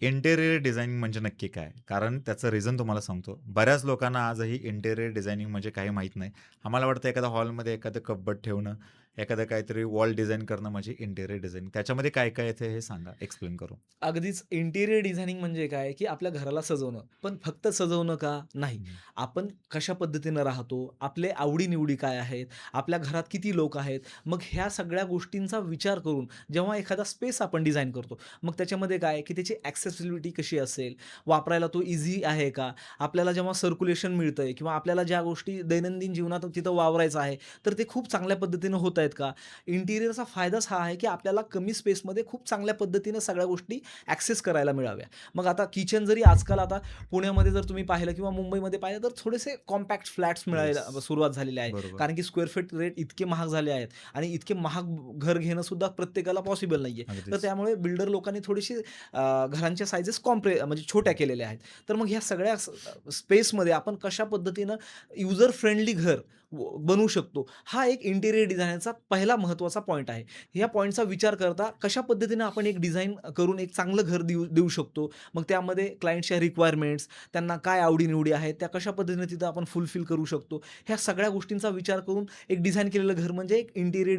इंटेरियर डिझायनिंग म्हणजे नक्की काय? कारण त्याचं रिझन तुम्हाला सांगतो. बऱ्याच लोकांना आजही इंटेरियर डिझायनिंग म्हणजे काही माहीत नाही. आम्हाला वाटतं एखाद्या हॉलमध्ये एखादं कप्बर्ड ठेवणं, एखादं काहीतरी वॉल डिझाइन करणं म्हणजे इंटेरियर डिझाइन. त्याच्यामध्ये काय काय येते हे सांगा एक्सप्लेन करून. अगदीच इंटिरियर डिझायनिंग म्हणजे काय, की आपल्या घराला सजवणं. पण फक्त सजवणं का? नाही. हं. आपण कशा पद्धतीनं राहतो, आपले आवडी-निवडी काय आहेत, आपल्या घरात किती लोक आहेत. मग ह्या सगळ्या गोष्टींचा विचार करून जेव्हा एखादा स्पेस आपण डिझाइन करतो, मग त्याच्यामध्ये काय, की त्याची ॲक्सेसिबिलिटी कशी असेल, वापरायला तो ईझी आहे का? आपल्याला जेव्हा सर्क्युलेशन मिळतंय किंवा आपल्याला ज्या गोष्टी दैनंदिन जीवनात तिथं वावरायचं आहे, तर ते खूप चांगल्या पद्धतीनं होत आहेत का? इंटिरियरचा फायदाच हा आहे, की आपल्याला कमी स्पेसमध्ये खूप चांगल्या पद्धतीनं सगळ्या गोष्टी ॲक्सेस करायला मिळाव्या. मग आता किचन जरी आजकाल आता पुण्यामध्ये जर तुम्ही पाहिलं किंवा मुंबईमध्ये पाहिलं तर थोडेसे कॉम्पॅक्ट फ्लॅट्स येस. मिळायला सुरुवात झालेली आहे. बरोबर. कारण की स्क्वेअर फीट रेट इतके महाग झाले आहेत आणि इतके महाग घर घेणं सुद्धा प्रत्येकाला पॉसिबल नाहीये. तर अगदीच. त्यामुळे बिल्डर लोकांनी थोडीशी घरांच्या साइजेस म्हणजे छोट्या केलेल्या आहेत. तर मग ह्या सगळ्या स्पेसमध्ये आपण कशा पद्धतीनं युजर फ्रेंडली घर बनवू शकतो, हा एक इंटिरियर डिझायनरचा पहिला महत्त्वाचा पॉइंट आहे. ह्या पॉइंटचा विचार करता कशा पद्धतीनं आपण एक डिझाइन करून एक चांगलं घर देऊ देऊ शकतो. मग त्यामध्ये क्लायंटच्या रिक्वायरमेंट्स, त्यांना काय आवडी-निवडी आहेत, त्या कशा पद्धतीने तिथं आपण फुलफिल करू शकतो. ह्या सगळ्या गोष्टींचा विचार करून एक डिझाइन केलेलं घर म्हणजे एक इंटिरियर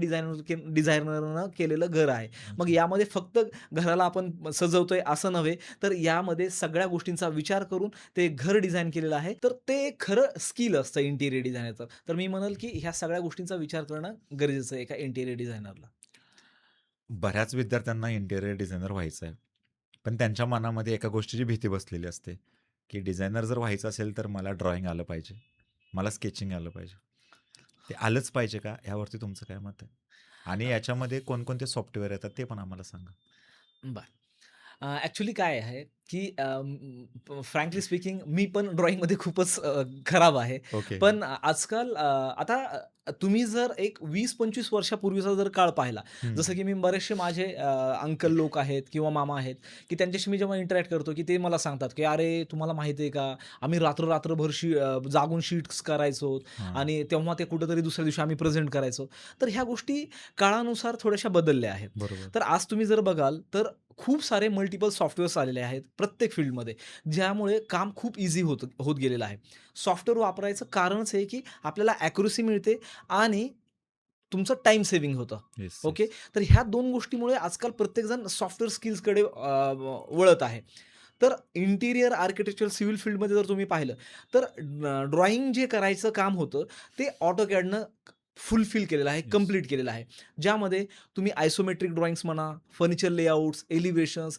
डिझायनरनं केलेलं घर आहे. मग अच्छा. यामध्ये फक्त घराला आपण सजवतोय असं नव्हे, तर यामध्ये सगळ्या गोष्टींचा विचार करून ते घर डिझाइन केलेलं आहे. तर ते एक खरं स्किल असतं इंटिरियर डिझायनरचं. तर मी म्हणेल की ह्या सगळ्या गोष्टींचा विचार करणं गरजेचं आहे एका इंटिरियर डिझायनरला. बऱ्याच विद्यार्थ्यांना इंटेरियर डिझायनर व्हायचं आहे. पण त्यांच्या मनामध्ये एका गोष्टीची भीती बसलेली असते, की डिझायनर जर व्हायचं असेल तर मला ड्रॉइंग आलं पाहिजे. मला स्केचिंग आलं पाहिजे. ते आलंच पाहिजे का? यावरती तुमचं काय मत आहे? आणि याच्यामध्ये कोणकोणते सॉफ्टवेअर येतात ते पण आम्हाला सांगा. बरं. ॲक्चुअली काय आहे, की फ्रँकली स्पीकिंग मी पण ड्रॉइंगमध्ये खूपच खराब आहे. ओके. पण आजकाल आता तुम्ही जर एक 20-25 वर्षापूर्वीचा जर काळ पाहिला, हं. जसं की मी बरेचसे माझे अंकल लोक आहेत किंवा मामा आहेत, की त्यांच्याशी मी जेव्हा इंटरॅक्ट करतो, की ते मला सांगतात, की "अरे, तुम्हाला माहिती आहे का, आम्ही रात्र-रात्रभर जागून शीट्स करायचो हां. आणि तेव्हा ते कुठेतरी दुसऱ्या दिवशी आम्ही प्रेझेंट करायचो." तर ह्या गोष्टी काळानुसार थोड्याशा बदलल्या आहेत. बरोबर. तर आज तुम्ही जर बघाल, तर खूप सारे मल्टिपल सॉफ्टवेअर्स आलेले आहेत प्रत्येक फील्डमध्ये, ज्यामुळे काम खूप ईझी होत होत गेलेलं आहे. सॉफ्टवेअर वापरायचं कारणच हे, की आपल्याला ॲक्युरसी मिळते आणि तुमचं टाईम सेव्हिंग होतं. Yes, okay. येस. तर ह्या 2 गोष्टीमुळे आजकाल प्रत्येकजण सॉफ्टवेअर स्किल्सकडे वळत आहे. तर इंटिरियर आर्किटेक्चर सिव्हिल फील्डमध्ये जर तुम्ही पाहिलं, तर ड्रॉइंग जे करायचं काम होतं, ते AutoCADनं फुलफिल केलेलं आहे, येस. कंप्लीट केलेलं आहे. ज्यामध्ये तुम्ही आयसोमेट्रिक ड्रॉइंग्स म्हणा, फर्निचर लेआउट्स, एलिव्हेशन्स,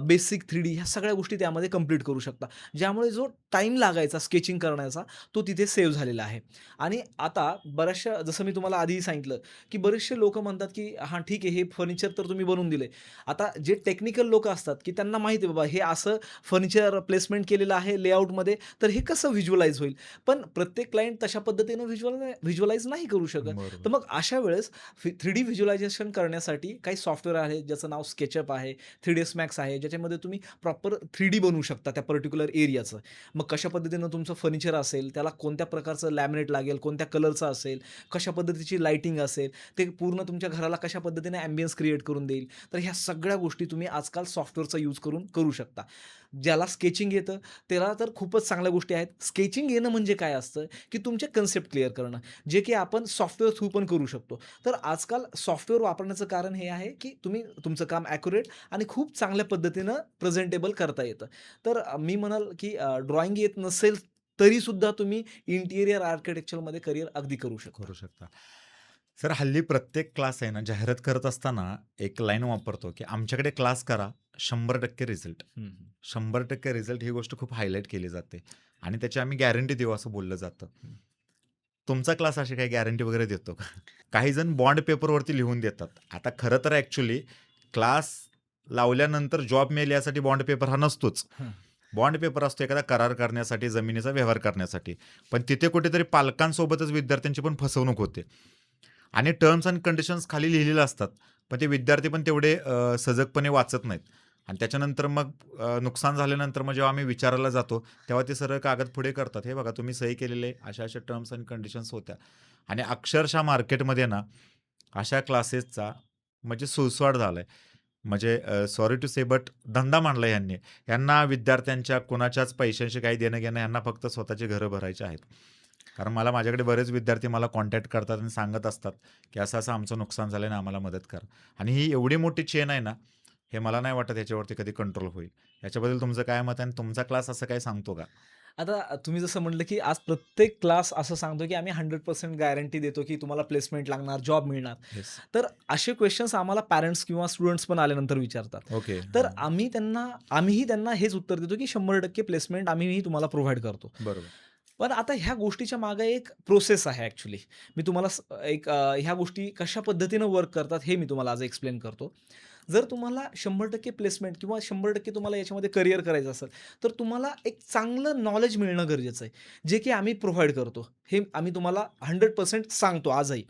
बेसिक 3D ह्या सगळ्या गोष्टी त्यामध्ये कंप्लीट करू शकता. ज्यामुळे जो टाईम लागायचा स्केचिंग करण्याचा, तो तिथे सेव्ह झालेला आहे. आणि आता बऱ्याचशा जसं मी तुम्हाला आधीही सांगितलं, की बरेचसे लोकं म्हणतात, की हां, ठीक आहे, हे फर्निचर तर तुम्ही बनवून दिलंय. आता जे टेक्निकल लोकं असतात, की त्यांना माहिती आहे बाबा हे असं फर्निचर प्लेसमेंट केलेलं आहे लेआउटमध्ये, तर हे कसं व्हिज्युअलाइज होईल. पण प्रत्येक क्लायंट तशा पद्धतीनं व्हिज्युअलाइज नाही करू शकत. तर बरोबर. मग अशा वेळेस 3D व्हिज्युअलायझेशन करण्यासाठी काही सॉफ्टवेअर आहे, ज्याचं नाव SketchUp आहे, 3ds Max आहे, ज्याच्यामध्ये तुम्ही प्रॉपर 3D बनवू शकता त्या पर्टिक्युलर एरियाचं. मग कशा पद्धतीनं तुमचं फर्निचर असेल, त्याला कोणत्या प्रकारचं लॅमिनेट लागेल, कोणत्या कलरचं असेल, कशा पद्धतीची लाइटिंग असेल, ते पूर्ण तुमच्या घराला कशा पद्धतीने अँबियन्स क्रिएट करून देईल. तर ह्या सगळ्या गोष्टी तुम्ही आजकाल सॉफ्टवेअरचा यूज करून करू शकता. ज्याला स्केचिंग येतं, त्याला तर खूपच चांगल्या गोष्टी आहेत. स्केचिंग येणं म्हणजे काय असतं, की तुमचे कन्सेप्ट क्लिअर करणं, जे की आपण सॉफ्टवेअर थ्रू पण करू शकतो. तर आजकाल सॉफ्टवेअर वापरण्याचं कारण हे आहे, की तुम्ही तुमचं काम ॲक्युरेट आणि खूप चांगल्या पद्धतीनं प्रेझेंटेबल करता येतं. तर मी म्हणाल, की ड्रॉइंग येत नसेल तरीसुद्धा तुम्ही इंटिरियर आर्किटेक्चरमध्ये करियर अगदी करू शकता. करू शकता. सर हल्ली प्रत्येक क्लास आहे ना, जाहिरात करत असताना एक लाईन वापरतो, की आमच्याकडे क्लास करा, 100% रिझल्ट. हं, हं. 100% रिझल्ट ही गोष्ट खूप हायलाइट केली जाते आणि त्याची आम्ही गॅरंटी देऊ असं बोललं जातं. तुमचा क्लास अशी काही गॅरंटी वगैरे देतो का? काही जण बॉन्ड पेपरवरती लिहून देतात. आता खरं तर ॲक्चुअली क्लास लावल्यानंतर जॉब मिळेल यासाठी बॉन्ड पेपर हा नसतोच. हं. बॉन्ड पेपर असतो एखादा करार करण्यासाठी, जमिनीचा व्यवहार करण्यासाठी. पण तिथे कुठेतरी पालकांसोबतच विद्यार्थ्यांची पण फसवणूक होते. आणि टर्म्स अँड कंडिशन्स खाली लिहिलेले असतात. पण ते विद्यार्थी पण तेवढे सजगपणे वाचत नाहीत. आणि त्याच्यानंतर मग नुकसान झाल्यानंतर मग जेव्हा आम्ही विचारायला जातो, तेव्हा ते सरळ कागद पुढे करतात. "हे बघा तुम्ही सही केलेले अशा-अशा टर्म्स अँड कंडिशन्स होत्या." आणि अक्षरशः मार्केटमध्ये ना, अशा क्लासेसचा म्हणजे सुळसुळाट झालाय. म्हणजे सॉरी टू से बट धंदा मांडला ह्यांनी. ह्यांना विद्यार्थ्यांच्या कुणाच्याच पैशांशी काही देणं-घेणं ह्यांना फक्त स्वतःची घरं भरायची आहेत. कारण मला माझ्याकडे बरेच विद्यार्थी मला कॉन्टॅक्ट करतात आणि सांगत असतात, की असं-असं आमचं नुकसान झालंय ना, आम्हाला मदत करा. आणि ही एवढी मोठी चेन आहे ना, हे मला नाही वाटत ह्याच्यावरती कधी कंट्रोल होईल. याच्याबद्दल तुमचं काय मत आहे आणि तुमचा क्लास असं काही सांगतो का? आता तुम्ही जसं म्हटलं, की आज प्रत्येक क्लास असं सांगतो, की आम्ही 100% गॅरंटी देतो, की तुम्हाला प्लेसमेंट लागणार, जॉब मिळणार. येस. तर असे क्वेशन्स आम्हाला पॅरेंट्स किंवा स्टुडंट्स पण आल्यानंतर विचारतात. ओके. तर हां. आम्हीही त्यांना हेच उत्तर देतो, की 100% प्लेसमेंट आम्हीही तुम्हाला प्रोव्हाईड करतो. बरोबर. पण आता ह्या गोष्टीच्या मागे एक प्रोसेस आहे ॲक्चुअली. मी तुम्हाला ह्या गोष्टी कशा पद्धतीनं वर्क करतात हे मी तुम्हाला आज एक्सप्लेन करतो. जर तुम्हाला 100% प्लेसमेंट किंवा 100% तुम्हाला याच्यामध्ये करियर करायचं असेल, तर तुम्हाला एक चांगलं नॉलेज मिळणं गरजेचं आहे, जे की आम्ही प्रोव्हाईड करतो. हे आम्ही तुम्हाला 100% सांगतो आजही.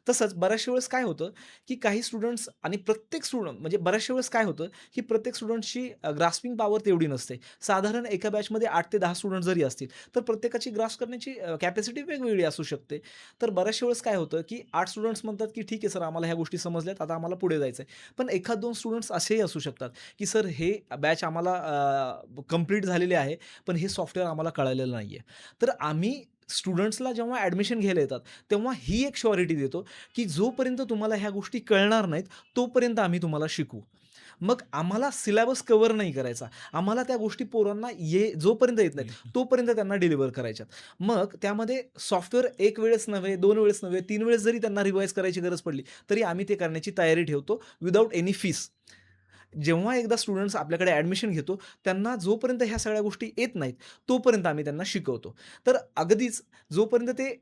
तसंच बऱ्याचशा वेळेस काय होतं, की काही स्टुडंट्स आणि प्रत्येक स्टुडंट म्हणजे बऱ्याचशा वेळेस काय होतं, की प्रत्येक स्टुडंटची ग्रास्पिंग पॉवर तेवढी नसते. साधारण एका बॅचमध्ये 8 ते 10 स्टुडंट जरी असतील, तर प्रत्येकाची ग्रास्प करण्याची कॅपॅसिटी वेगवेगळी असू शकते. तर बऱ्याचशा वेळेस काय होतं, की 8 स्टुडंट्स म्हणतात, की "ठीक आहे सर, आम्हाला ह्या गोष्टी समजल्यात, आता आम्हाला पुढे जायचं आहे." पण एखाद 2 स्टुडंट्स असेही असू शकतात, की "सर, हे बॅच आम्हाला कंप्लीट झालेली आहे, पण हे सॉफ्टवेअर आम्हाला कळालेलं नाहीये." तर आम्ही स्टुडंट्सला जेव्हा ॲडमिशन घ्यायला येतात, तेव्हा ही एक शुअरिटी देतो, की जोपर्यंत तुम्हाला ह्या गोष्टी कळणार नाहीत, तोपर्यंत आम्ही तुम्हाला शिकवू. मग आम्हाला सिलेबस कव्हर नाही करायचा. आम्हाला त्या गोष्टी पोरांना जोपर्यंत येत नाहीत, तोपर्यंत त्यांना डिलिव्हर करायच्यात. मग त्यामध्ये सॉफ्टवेअर 1 वेळेस नव्हे, 2 वेळेस नव्हे, 3 वेळेस जरी त्यांना रिवाईज करायची गरज पडली, तरी आम्ही ते करण्याची तयारी ठेवतो विथआऊट एनी फीस. जेव्हा एकदा स्टुडंट्स आपल्याकडे ॲडमिशन घेतो, त्यांना जोपर्यंत ह्या सगळ्या गोष्टी येत नाहीत, तोपर्यंत आम्ही त्यांना शिकवतो. तर अगदीच जोपर्यंत ते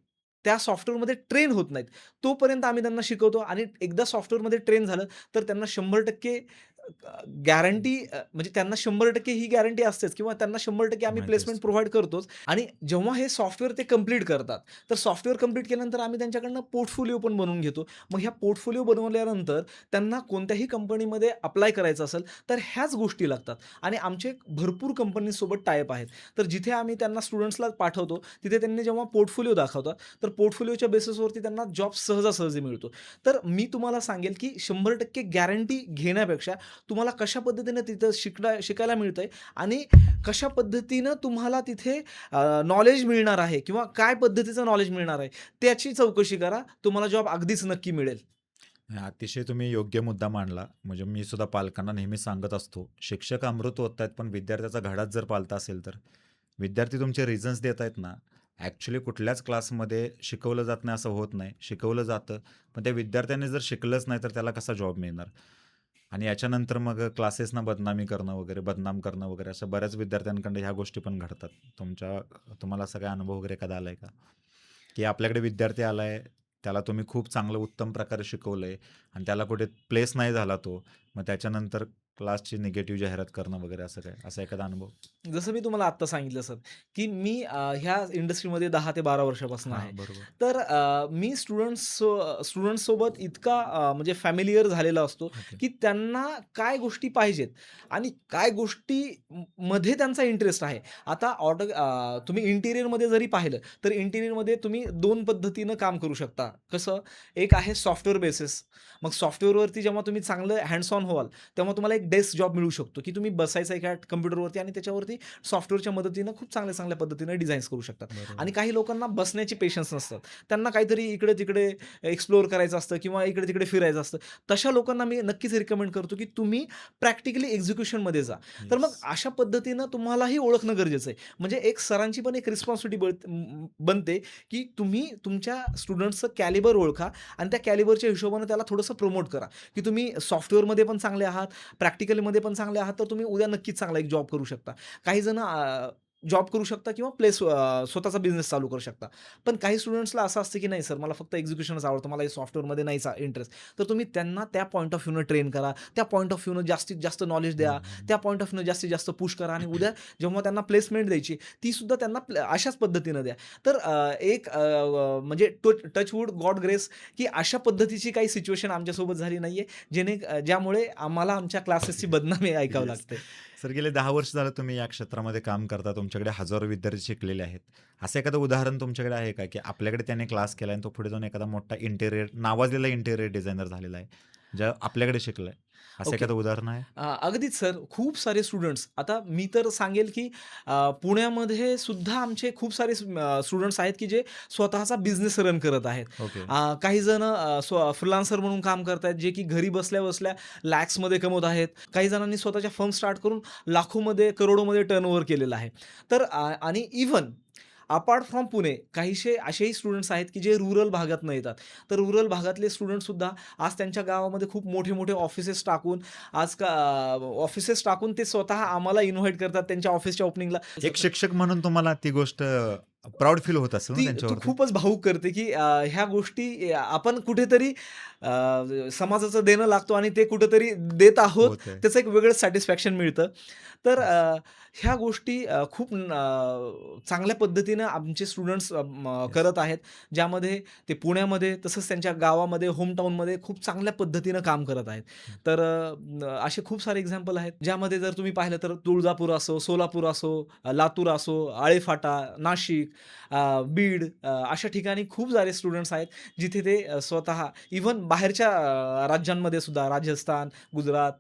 त्या सॉफ्टवेअरमध्ये ट्रेन होत नाहीत, तोपर्यंत आम्ही त्यांना शिकवतो आणि एकदा सॉफ्टवेअरमध्ये ट्रेन झालं, तर त्यांना 100% गॅरंटी म्हणजे त्यांना 100% ही गॅरंटी असतेच किंवा त्यांना 100% आम्ही माहिती प्लेसमेंट असतं. प्रोव्हाईड करतोच आणि जेव्हा हे सॉफ्टवेअर ते कंप्लीट करतात, तर सॉफ्टवेअर कंप्लीट केल्यानंतर आम्ही त्यांच्याकडनं पोर्टफोलिओ पण बनवून घेतो. मग ह्या पोर्टफोलिओ बनवल्यानंतर त्यांना कोणत्याही कंपनीमध्ये अप्लाय करायचं असेल, तर ह्याच गोष्टी लागतात आणि आमचे भरपूर कंपनीसोबत टायअप आहेत. तर जिथे आम्ही त्यांना स्टुडंट्सला पाठवतो, तिथे त्यांनी जेव्हा पोर्टफोलिओ दाखवतात, तर पोर्टफोलिओच्या बेसिसवरती त्यांना जॉब सहजासहजी मिळतो. तर मी तुम्हाला सांगेल, की 100% गॅरंटी घेण्यापेक्षा तुम्हाला कशा पद्धतीनं तिथं शिकायला मिळतंय आणि कशा पद्धतीनं तुम्हाला तिथे नॉलेज मिळणार आहे किंवा काय पद्धतीचं नॉलेज मिळणार आहे, त्याची चौकशी करा. तुम्हाला जॉब अगदीच नक्की मिळेल. अतिशय तुम्ही योग्य मुद्दा मांडला. म्हणजे मी सुद्धा पालकांना नेहमी सांगत असतो, शिक्षक अमृत ओततायत, पण विद्यार्थ्याचा घडाच जर पालता असेल तर. विद्यार्थी तुमचे रिझन्स देत आहेत ना, ॲक्चुअली कुठल्याच क्लासमध्ये शिकवलं जात नाही असं होत नाही. शिकवलं जातं, पण त्या विद्यार्थ्याने जर शिकलंच नाही तर त्याला कसा जॉब मिळणार? आणि याच्यानंतर मग क्लासेसना बदनामी करणं वगैरे, बदनाम करणं वगैरे अशा बऱ्याच विद्यार्थ्यांकडे ह्या गोष्टी पण घडतात. तुम्हाला असा काही अनुभव वगैरे एखादा आलाय का? की आपल्याकडे विद्यार्थी आलाय, त्याला तुम्ही खूप चांगलं उत्तम प्रकारे शिकवलंय आणि त्याला कुठे प्लेस नाही झाला तो. मग त्याच्यानंतर क्लासची निगेटिव्ह जाहिरात करणं वगैरे असं काय? असा एखादा अनुभव? जसं मी तुम्हाला आत्ता सांगितलं सर, की मी ह्या इंडस्ट्रीमध्ये 10 ते 12 वर्षापासून हां, आहे. बरोबर. तर मी स्टुडंट्ससोबत इतका म्हणजे फॅमिलिअर झालेला असतो, ओके. की त्यांना काय गोष्टी पाहिजेत आणि काय गोष्टी मध्ये त्यांचा इंटरेस्ट आहे. आता तुम्ही इंटिरियरमध्ये जरी पाहिलं, तर इंटिरियरमध्ये तुम्ही 2 पद्धतीनं काम करू शकता. कसं? एक आहे सॉफ्टवेअर बेसिस. मग सॉफ्टवेअरवरती जेव्हा तुम्ही चांगलं हँड्स ऑन व्हाल, तेव्हा तुम्हाला एक डेस्क जॉब मिळू शकतो, की तुम्ही बसायचं एका कॉम्प्युटरवरती आणि त्याच्यावरती सॉफ्टवेअरच्या मदतीनं खूप चांगल्या-चांगल्या पद्धतीने डिझाईन्स करू शकतात. बरोबर. आणि काही लोकांना बसण्याची पेशन्स नसतात. त्यांना काहीतरी इकडे-तिकडे एक्सप्लोर करायचं असतं किंवा इकडे-तिकडे फिरायचं असतं. तशा लोकांना मी नक्कीच रिकमेंड करतो, की तुम्ही प्रॅक्टिकली एक्झिक्युशनमध्ये जा. तर मग येस. अशा पद्धतीनं तुम्हालाही ओळखणं गरजेचं आहे. म्हणजे एक सरांची पण एक रिस्पॉन्सिबिलिटी बनते, की तुम्ही तुमच्या स्टुडंट्सचं कॅलिबर ओळखा आणि त्या कॅलिबरच्या हिशोबाने त्याला थोडंसं प्रमोट करा, की तुम्ही सॉफ्टवेअरमध्ये पण चांगले आहात, प्रॅक्टिकलीमध्ये पण चांगले आहात, तर तुम्ही उद्या नक्कीच चांगला एक जॉब करू शकता. काही जण जॉब करू शकता किंवा स्वतःचा बिझनेस चालू करू शकता. पण काही स्टुडंट्सला असं असतं, की नाही सर मला फक्त एक्झिक्युशनच आवडतं. मला हे सॉफ्टवेअरमध्ये नाहीच इंटरेस्ट. तर तुम्ही त्यांना त्या पॉइंट ऑफ व्ह्यूनं ट्रेन करा. त्या पॉइंट ऑफ व्ह्यूनं जास्तीत जास्त नॉलेज हं, द्या. हं. त्या पॉइंट ऑफ व्ह्यूनं जास्तीत जास्त पुश करा आणि उद्या जेव्हा त्यांना प्लेसमेंट द्यायची, ती सुद्धा त्यांना अशाच पद्धतीनं द्या. तर म्हणजे टचवूड गॉड ग्रेस, की अशा पद्धतीची काही सिच्युएशन आमच्यासोबत झाली नाहीये, ज्यामुळे आम्हाला आमच्या क्लासेसची बदनामी ऐकावं येस. लागते. सर गेले 10 वर्ष झालं तुम्ही या क्षेत्रामध्ये काम करता. तुमच्याकडे हजारो विद्यार्थी शिकलेले आहेत. असं एखादं उदाहरण तुमच्याकडे आहे का, की आपल्याकडे त्याने क्लास केला आणि तो पुढे जाऊन एखादा मोठा इंटेरियर नावाजलेला इंटेरियर डिझायनर झालेला आहे? ज्या आपल्याकडे शिकलाय? असं ओके. एखादं उदाहरण आहे? अगदीच सर. खूप सारे स्टुडंट्स आता मी तर सांगेल, की पुण्यामध्ये सुद्धा आमचे खूप सारे स्टुडंट्स आहेत, की जे स्वतःचा बिझनेस रन करत आहेत. ओके. काही जण फ्रीलान्सर म्हणून काम करतायत, जे की घरी बसल्या-बसल्या लॅक्समध्ये कमवत आहेत. काही जणांनी स्वतःच्या फर्म स्टार्ट करून लाखोमध्ये, करोडोमध्ये टर्नओव्हर केलेलं आहे. तर आणि इव्हन अपार्ट फ्रॉम पुणे काहीसे असेही स्टुडंट्स आहेत, की जे रुरल भागातनं येतात. तर रुरल भागातले स्टुडंटसुद्धा आज त्यांच्या गावामध्ये खूप मोठे-मोठे ऑफिसेस टाकून ऑफिसेस टाकून ते स्वतः आम्हाला इन्व्हाईट करतात त्यांच्या ऑफिसच्या ओपनिंगला. एक शिक्षक म्हणून तुम्हाला ती गोष्ट प्राउड फील होत असेल ना ती त्यांच्यावरती? खूपच भावूक करते, की ह्या गोष्टी आपण कुठेतरी समाजाचं देणं लागतो आणि ते कुठेतरी देत आहोत, होतंय. त्याचं एक वेगळं सॅटिस्फॅक्शन मिळतं. तर ह्या गोष्टी खूप चांगल्या पद्धतीनं आमचे स्टुडंट्स येस. करत आहेत. ज्यामध्ये ते पुण्यामध्ये तसंच त्यांच्या गावामध्ये, होमटाऊनमध्ये खूप चांगल्या पद्धतीनं काम करत आहेत. तर असे खूप सारे एक्झाम्पल आहेत, ज्यामध्ये जर तुम्ही पाहिलं तर तुळजापूर असो, सोलापूर असो, लातूर असो, आळेफाटा, नाशिक, बीड अशा ठिकाणी खूप सारे स्टुडंट्स आहेत, जिथे ते स्वतः इव्हन बाहेरच्या राज्यांमध्ये सुद्धा राजस्थान, गुजरात,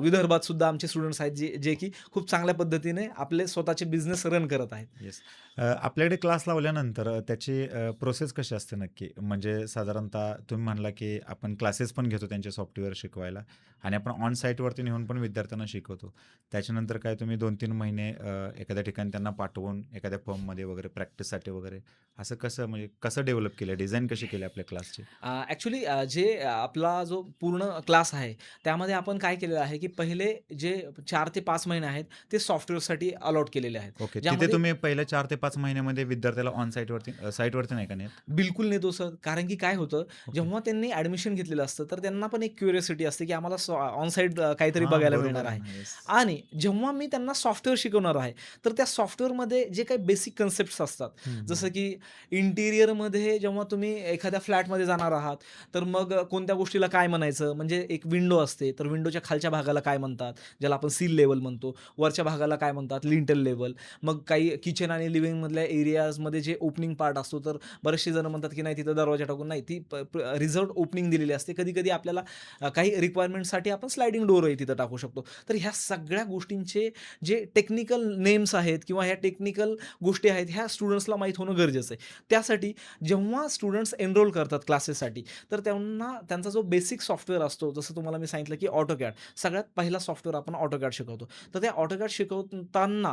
विदर्भात सुद्धा आमचे स्टुडंट्स आहेत, जे जे की खूप चांगल्या पद्धतीने आपले स्वतःचे बिझनेस रन करत आहेत. येस. आपल्याकडे क्लास लावल्यानंतर त्याची प्रोसेस कशी असते नक्की? म्हणजे साधारणतः तुम्ही म्हणला, की आपण क्लासेस पण घेतो त्यांचे सॉफ्टवेअर शिकवायला आणि आपण ऑन साईटवरती नेऊन पण विद्यार्थ्यांना शिकवतो. त्याच्यानंतर काय तुम्ही 2-3 महिने एखाद्या ठिकाणी त्यांना पाठवून एखाद्या फर्ममध्ये वगैरे प्रॅक्टिससाठी वगैरे असं कसं म्हणजे कसं डेव्हलप केलं? डिझाइन कशी केली आपल्या क्लासची? ॲक्चुअली जे आपला जो पूर्ण क्लास आहे, त्यामध्ये आपण काय केलेलं आहे, की पहिले जे 4 ते 5 महिने आहेत, ते सॉफ्टवेअरसाठी अलॉट केलेले आहेत. ओके. तिथे ज्यामध्ये तुम्ही पहिल्या 4 ते 5 महिन्यामध्ये विद्यार्थ्याला ऑन साईटवरती नाही का नेत? बिलकुल नेतो सर. कारण की काय होतं, ओके. जेव्हा त्यांनी ॲडमिशन घेतलेलं असतं, तर त्यांना पण एक क्युरिओसिटी असते, की आम्हाला ऑन साइट काहीतरी हां, बघायला बरोबर मिळणार आहे आहे. ना. येस. आणि जेव्हा मी त्यांना सॉफ्टवेअर शिकवणार आहे, तर त्या सॉफ्टवेअरमध्ये जे काही बेसिक कन्सेप्ट्स असतात, हं, हं. जसं की इंटिरियरमध्ये जेव्हा तुम्ही एखाद्या फ्लॅटमध्ये जाणार आहात, तर मग कोणत्या गोष्टीला काय म्हणायचं? म्हणजे एक विंडो असते, तर विंडोच्या खालच्या भागाला काय म्हणतात? ज्याला आपण सील लेव्हल म्हणतो. वरच्या भागाला काय म्हणतात? Lintel level. मग काही किचन आणि लिव्हिंगमधल्या एरियाजमध्ये जे ओपनिंग पार्ट असतो, तर बरेचसे जण म्हणतात की नाही तिथं दरवाजा टाकून नाही ती रिझर्व्ड ओपनिंग दिलेली असते. कधी-कधी आपल्याला काही रिक्वायरमेंटसाठी आपण स्लायडिंग डोअरही तिथं टाकू शकतो. तर ह्या सगळ्या गोष्टींचे जे टेक्निकल नेम्स आहेत किंवा ह्या टेक्निकल गोष्टी आहेत, ह्या स्टुडंट्सला माहीत होणं गरजेचं आहे. त्यासाठी जेव्हा स्टुडंट्स एनरोल करतात क्लासेससाठी, तर त्यांना त्यांचा जो बेसिक सॉफ्टवेअर असतो, जसं तुम्हाला मी सांगितलं की AutoCAD सगळ्यात पहिला सॉफ्टवेअर आपण AutoCAD शिकवतो. तर त्या AutoCAD शिकवताना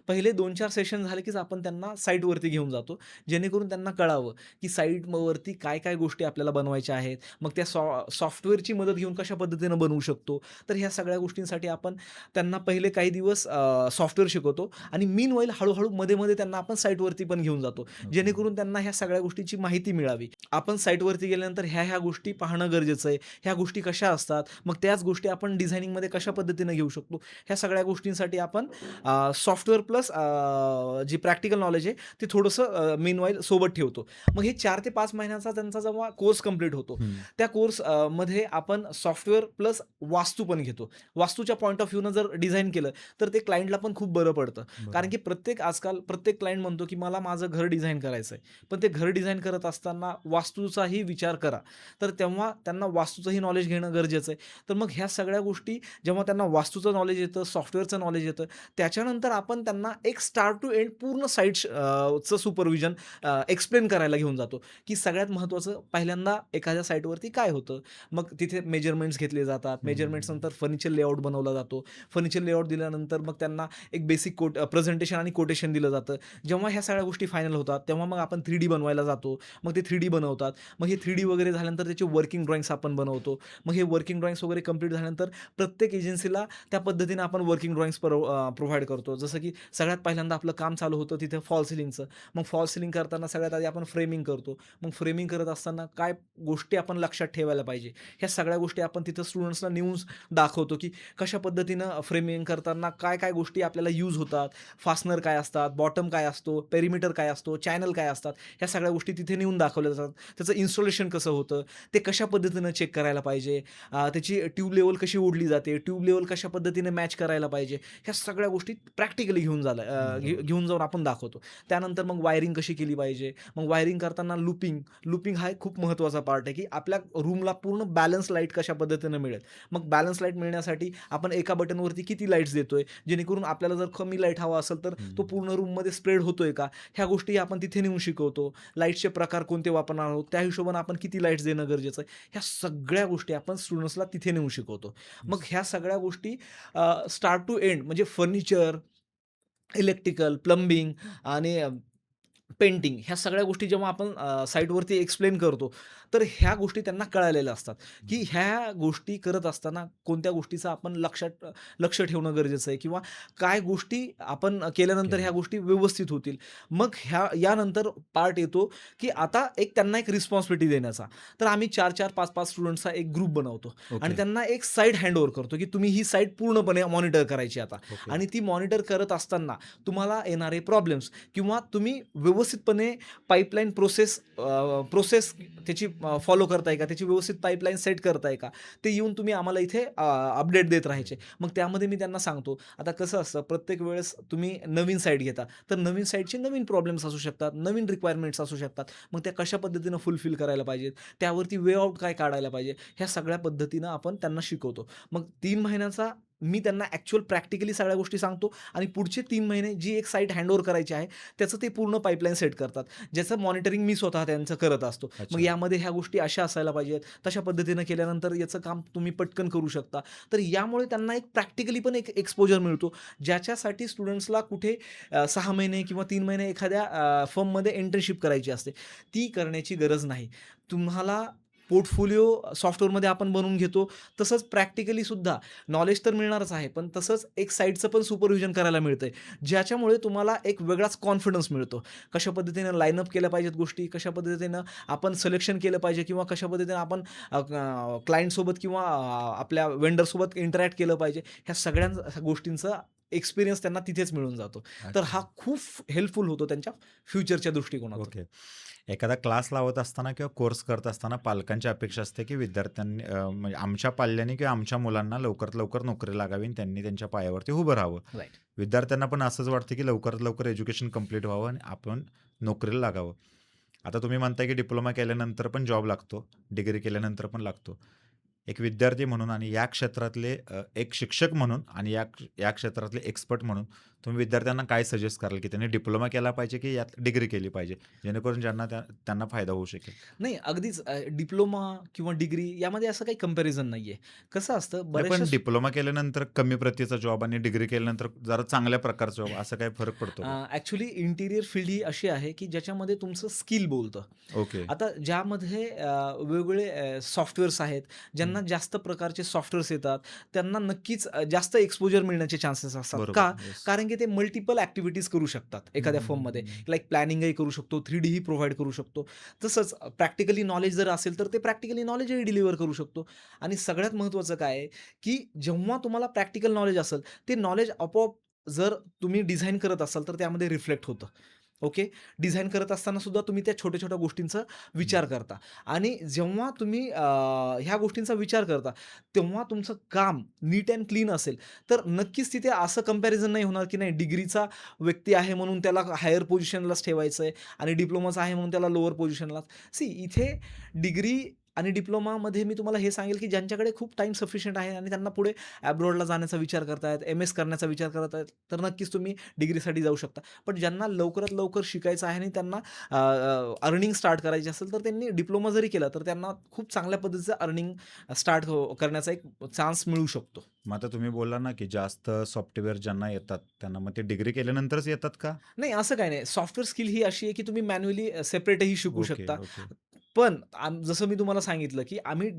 पहिले 2-4 सेशन झाले कीच आपण त्यांना साईटवरती घेऊन जातो. जेणेकरून त्यांना कळावं, की साईटवरती काय-काय गोष्टी आपल्याला बनवायच्या आहेत. मग त्या सॉफ्टवेअरची मदत घेऊन कशा पद्धतीनं बनवू शकतो. तर ह्या सगळ्या गोष्टींसाठी आपण त्यांना पहिले काही दिवस सॉफ्टवेअर शिकवतो आणि मीनवाईल हळू-हळू मध्ये-मध्ये त्यांना आपण साईटवरती पण घेऊन जातो. ओके. जेणेकरून त्यांना ह्या सगळ्या गोष्टींची माहिती मिळावी. आपण साईटवरती गेल्यानंतर ह्या-ह्या गोष्टी पाहणं गरजेचं आहे. ह्या गोष्टी कशा असतात, मग त्याच गोष्टी आपण डिझायनिंगमध्ये कशा पद्धतीनं घेऊ शकतो. ह्या सगळ्या गोष्टींसाठी आपण सॉफ्टवेअर प्लस जी प्रॅक्टिकल नॉलेज आहे, ते थोडंसं मीनवाईल सोबत ठेवतो. मग हे 4 ते 5 महिन्याचा त्यांचा जेव्हा कोर्स कंप्लीट होतो, हं. त्या कोर्स मध्ये आपण सॉफ्टवेअर प्लस वास्तू पण घेतो. वास्तूच्या पॉइंट ऑफ व्ह्यूनं जर डिझाइन केलं, तर ते क्लायंटला पण खूप बरं पडतं. कारण बरोबर. की आजकाल प्रत्येक क्लायंट म्हणतो, की मला माझं घर डिझाइन करायचं आहे. पण ते घर डिझाइन करत असताना वास्तूचाही विचार करा. तर तेव्हा त्यांना वास्तूचंही नॉलेज घेणं गरजेचं आहे. तर मग ह्या सगळ्या गोष्टी जेव्हा त्यांना वास्तूचं नॉलेज येतं, सॉफ्टवेअरचं नॉलेज येतं, त्याच्यानंतर आपण त्यांना एक स्टार्ट टू एंड पूर्ण चं सुपरविजन एक्सप्लेन करायला घेऊन जातो, की सगळ्यात महत्त्वाचं पहिल्यांदा एखाद्या साईटवरती काय होतं. मग तिथे मेजरमेंट्स घेतले जातात. हं, मेजरमेंट्स हं. नंतर फर्निचर लेआउट बनवला जातो. फर्निचर लेआउट दिल्यानंतर मग त्यांना एक बेसिक प्रेझेंटेशन आणि कोटेशन दिलं जातं. जेव्हा ह्या सगळ्या गोष्टी फायनल होतात, तेव्हा मग आपण 3D बनवायला जातो. मग ते 3D बनवतात. मग हे 3D वगैरे झाल्यानंतर त्याचे वर्किंग ड्रॉइंग्स आपण बनवतो. मग हे वर्किंग ड्रॉइंग्स वगैरे कंप्लीट झाल्यानंतर प्रत्येक एजन्सीला त्या पद्धतीने आपण वर्किंग ड्रॉइंग्स प्रोव्हाईड करतो. जसं की सगळ्यात पहिल्यांदा आपलं काम चालू होतं तिथे फॉल सिलिंगचं. मग फॉल सिलिंग करताना सगळ्यात आधी आपण फ्रेमिंग करतो. मग फ्रेमिंग करत असताना काय गोष्टी आपण लक्षात ठेवायला पाहिजे. ह्या सगळ्या गोष्टी आपण तिथं स्टुडंट्सला नेऊन दाखवतो, की कशा पद्धतीनं फ्रेमिंग करताना काय-काय गोष्टी आपल्याला यूज होतात. फास्टनर काय असतात, बॉटम काय असतो, पेरिमीटर काय असतो, चॅनल काय असतात, ह्या सगळ्या गोष्टी तिथे नेऊन दाखवल्या जातात. त्याचं इन्स्टॉलेशन कसं होतं, ते कशा पद्धतीनं चेक करायला पाहिजे, त्याची ट्यूब लेव्हल कशी ओढली जाते, ट्यूब लेव्हल कशा पद्धतीने मॅच करायला पाहिजे, ह्या सगळ्या गोष्टी प्रॅक्टिकली बरोबर. घेऊन जाऊन आपण दाखवतो. त्यानंतर मग वायरिंग कशी केली पाहिजे. मग वायरिंग करताना लूपिंग हा एक खूप महत्त्वाचा पार्ट आहे, की आपल्या रूमला पूर्ण बॅलन्स लाईट कशा पद्धतीनं मिळेल. मग बॅलन्स लाईट मिळण्यासाठी आपण एका बटनवरती किती लाईट्स देतोय, जेणेकरून आपल्याला जर कमी लाईट हवा असेल, तर तो हं. पूर्ण रूममध्ये स्प्रेड होतोय का? ह्या गोष्टी आपण तिथे नेऊन शिकवतो. लाईट्सचे प्रकार कोणते वापरणार आहोत, त्या हिशोबाने आपण किती लाईट्स देणं गरजेचं आहे. ह्या सगळ्या गोष्टी आपण स्टुडंट्सला तिथे नेऊन शिकवतो. मग येस. ह्या सगळ्या गोष्टी स्टार्ट टू एंड म्हणजे फर्निचर, इलेक्ट्रिकल, प्लंबिंग आणि पेंटिंग ह्या सगळ्या गोष्टी जेव्हा आपण साईटवरती एक्सप्लेन करतो, तर ह्या गोष्टी त्यांना कळालेल्या असतात, की हं. ह्या गोष्टी करत असताना कोणत्या गोष्टीचं आपण लक्ष ठेवणं गरजेचं आहे किंवा काय गोष्टी आपण केल्यानंतर ह्या केलं. गोष्टी व्यवस्थित होतील. मग यानंतर पार्ट येतो, की आता त्यांना एक रिस्पॉन्सिबिलिटी देण्याचा. तर आम्ही 4-4, 5-5 स्टुडंट्सचा एक ग्रुप बनवतो आणि ओके, त्यांना एक साईट हँडओव्हर करतो, की तुम्ही ही साईट पूर्णपणे मॉनिटर करायची आता ओके. आणि ती मॉनिटर करत असताना तुम्हाला येणारे प्रॉब्लेम्स किंवा तुम्ही व्यवस्थितपणे पाईपलाईन प्रोसेस त्याची फॉलो करताय का? त्याची व्यवस्थित पाईपलाईन सेट करताय का? ते येऊन तुम्ही आम्हाला इथे अपडेट देत राहायचे. मग त्यामध्ये मी त्यांना सांगतो, आता कसं असतं प्रत्येक वेळेस तुम्ही नवीन साईट घेता, तर नवीन साईटचे नवीन प्रॉब्लेम्स असू शकतात, नवीन रिक्वायरमेंट्स असू शकतात. मग त्या कशा पद्धतीनं फुलफिल करायला पाहिजेत, त्यावरती वे आउट काय काढायला पाहिजे, ह्या सगळ्या पद्धतीनं आपण त्यांना शिकवतो. मग 3 महिन्याचा मी त्यांना ॲक्चुअल प्रॅक्टिकली सगळ्या गोष्टी सांगतो आणि पुढचे 3 महिने जी एक साईट हँडओव्हर करायची आहे, त्याचं ते पूर्ण पाईपलाईन सेट करतात. ज्याचं मॉनिटरिंग मी स्वतः त्यांचं करत असतो. मग अच्छा. यामध्ये ह्या गोष्टी अशा असायला पाहिजेत, तशा पद्धतीनं केल्यानंतर याचं काम तुम्ही पटकन करू शकता. तर यामुळे त्यांना एक प्रॅक्टिकली पण एक एक्सपोजर मिळतो, ज्याच्यासाठी स्टुडंट्सला कुठे 6 महिने किंवा 3 महिने एखाद्या फर्ममध्ये इंटर्नशिप करायची असते. ती करण्याची गरज नाही. तुम्हाला पोर्टफोलिओ सॉफ्टवेअरमध्ये आपण बनवून घेतो. तसंच प्रॅक्टिकली सुद्धा नॉलेज तर मिळणारच आहे, पण तसंच एक साईटचं पण सुपरव्हिजन करायला मिळतंय. ज्याच्यामुळे तुम्हाला एक वेगळाच कॉन्फिडन्स मिळतो. कशा पद्धतीनं लाईन अप केल्या पाहिजेत गोष्टी, कशा पद्धतीनं आपण सिलेक्शन केलं पाहिजे किंवा कशा पद्धतीनं आपण क्लायंटसोबत किंवा आपल्या वेंडरसोबत इंटरॅक्ट केलं पाहिजे. ह्या सगळ्या गोष्टींचा एक्सपिरियन्स त्यांना तिथेच मिळून जातो. तर अच्छा. हा खूप हेल्पफुल होतो त्यांच्या फ्युचरच्या दृष्टिकोनातून. ओके. एखादा क्लास लावत असताना किंवा कोर्स करत असताना पालकांची अपेक्षा असते, की विद्यार्थ्यांनी म्हणजे आमच्या पाल्याने किंवा आमच्या मुलांना लवकरात लवकर नोकरी लागावी आणि त्यांनी त्यांच्या पायावरती उभं राहावं. राइट. विद्यार्थ्यांना पण असंच वाटतं, की लवकरात लवकर एज्युकेशन कंप्लीट व्हावं आणि आपण नोकरीला लागावं. आता तुम्ही म्हणताय, की डिप्लोमा केल्यानंतर पण जॉब लागतो, डिग्री केल्यानंतर पण लागतो. एक विद्यार्थी म्हणून आणि या क्षेत्रातले एक शिक्षक म्हणून आणि या या क्षेत्रातले एक्सपर्ट म्हणून तुम्ही विद्यार्थ्यांना काय सजेस्ट कराल, की त्यांनी डिप्लोमा केला पाहिजे, की यात डिग्री केली पाहिजे? जेणेकरून ज्यांना त्यांना फायदा होऊ शकेल. नाही, अगदीच डिप्लोमा किंवा डिग्री यामध्ये असं काही कंपॅरिझन नाहीये. कसं असतं नाही, बऱ्याचशा पण डिप्लोमा केल्यानंतर कमी प्रतीचा जॉब आणि डिग्री केल्यानंतर जरा चांगल्या प्रकारचा जॉब असा काही फरक पडतो का? ॲक्चुअली फील्ड ही अशी आहे, की ज्याच्यामध्ये तुमचं स्किल बोलतं. ओके. आता ज्यामध्ये वेगवेगळे सॉफ्टवेअर्स आहेत, हं. ज्यांना जास्त प्रकारचे सॉफ्टवेअर्स येतात, त्यांना नक्कीच जास्त एक्सपोजर मिळण्याचे चान्सेस असतात. बरोबर. का? येस. कारण की ते मल्टिपल ॲक्टिव्हिटीज करू शकतात हं, एखाद्या हं, हं, फर्ममध्ये. हं. लाइक प्लॅनिंगही करू शकतो, 3D ही प्रोव्हाईड करू शकतो. तसंच प्रॅक्टिकली नॉलेज जर असेल, तर ते प्रॅक्टिकली नॉलेजही डिलिव्हर करू शकतो. आणि सगळ्यात महत्त्वाचं काय आहे, की जेव्हा तुम्हाला प्रॅक्टिकल नॉलेज असेल, ते नॉलेज आपोआप जर तुम्ही डिझाइन करत असाल, तर त्यामध्ये रिफ्लेक्ट होतं. ओके. डिझाइन करत असताना सुद्धा तुम्ही त्या छोट्या-छोट्या गोष्टींचा हं. विचार करता आणि जेव्हा तुम्ही ह्या गोष्टींचा विचार करता, तेव्हा तुमचं काम नीट अँड क्लीन असेल, तर नक्कीच तिथे असं कंपॅरिझन नाही होणार, की नाही डिग्रीचा व्यक्ती आहे म्हणून त्याला हायर पोझिशनलाच ठेवायचं आहे आणि डिप्लोमाचा आहे म्हणून त्याला लोअर पोझिशनला. इथे डिग्री आणि डिप्लोमामध्ये मी तुम्हाला हे सांगेल, की ज्यांच्याकडे खूप टाईम सफिशियंट आहे आणि त्यांना पुढे अब्रॉडला जाण्याचा विचार करतायत, एम-एस करण्याचा विचार करत आहेत, तर नक्कीच तुम्ही डिग्रीसाठी जाऊ शकता. पण ज्यांना लवकरात लवकर शिकायचं आहे आणि त्यांना अर्निंग स्टार्ट करायची असेल, तर त्यांनी डिप्लोमा जरी केला, तर त्यांना खूप चांगल्या पद्धतीचं अर्निंग स्टार्ट करण्याचा एक चान्स मिळू शकतो. मग आता तुम्ही बोलला ना, की जास्त सॉफ्टवेअर ज्यांना येतात, त्यांना मग ते डिग्री केल्यानंतरच येतात का? नाही, असं काही नाही. सॉफ्टवेअर स्किल ही अशी आहे, की तुम्ही मॅन्युअली सेपरेटही शिकू ओके, शकता. ओके. पण जसं मी तुम्हाला सांगितलं, की आम्ही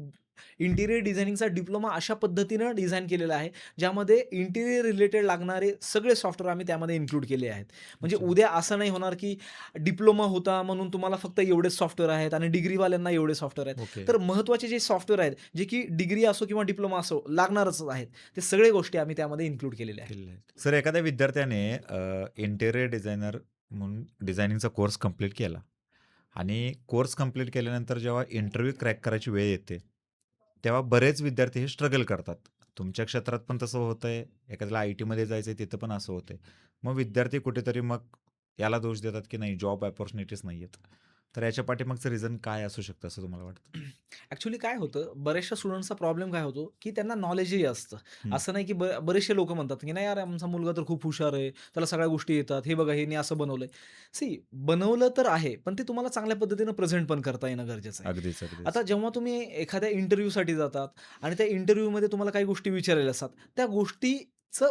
इंटिरियर डिझायनिंगचा डिप्लोमा अशा पद्धतीनं डिझाइन केलेला आहे, ज्यामध्ये इंटिरियर रिलेटेड लागणारे सगळे सॉफ्टवेअर आम्ही त्यामध्ये इन्क्लूड केले आहेत. म्हणजे अच्छा. उद्या असं नाही होणार, की डिप्लोमा होता म्हणून तुम्हाला फक्त एवढेच सॉफ्टवेअर आहेत आणि डिग्रीवाल्यांना एवढे सॉफ्टवेअर आहेत. ओके. तर महत्त्वाचे जे सॉफ्टवेअर आहेत, जे की डिग्री असो किंवा डिप्लोमा असो लागणारच आहेत. ते सगळे गोष्टी आम्ही त्यामध्ये इन्क्लूड केलेल्या आहेत. केलेले आहेत. सर एखाद्या विद्यार्थ्याने इंटेरियर डिझायनर म्हणून डिझायनिंगचा कोर्स कंप्लीट केला आणि कोर्स कंप्लीट केल्यानंतर जेव्हा इंटरव्ह्यू क्रॅक करायची वेळ येते, तेव्हा बरेच विद्यार्थी हे स्ट्रगल करतात. तुमच्या क्षेत्रात पण तसं होतंय, एखाद्याला आय-टीमध्ये जायचं आहे तिथं पण असं होतंय. मग विद्यार्थी कुठेतरी मग याला दोष देतात, की नाही जॉब अपॉर्च्युनिटीज नाही आहेत. तर याच्या पाठीमागचं रिझन काय असू शकतं असं तुम्हाला वाटतं? ॲक्च्युअली काय होतं, बऱ्याचशा स्टुडंट्सचा प्रॉब्लेम काय होतो, की त्यांना नॉलेजही असतं. हं, असं नाही की बरेचसे लोकं म्हणतात, की "नाही यार, आमचा मुलगा तर खूप हुशार आहे. त्याला सगळ्या गोष्टी येतात. हे बघा, ह्याने असं बनवलंय." सी बनवलं तर आहे, पण ते तुम्हाला चांगल्या पद्धतीनं प्रेझेंट पण करता येणं गरजेचं आहे. अगदीच, आता अगदीच. जेव्हा तुम्ही एखाद्या इंटरव्ह्यूसाठी जातात आणि त्या इंटरव्ह्यूमध्ये तुम्हाला काही गोष्टी विचारलेल्या असतात, त्या गोष्टीचं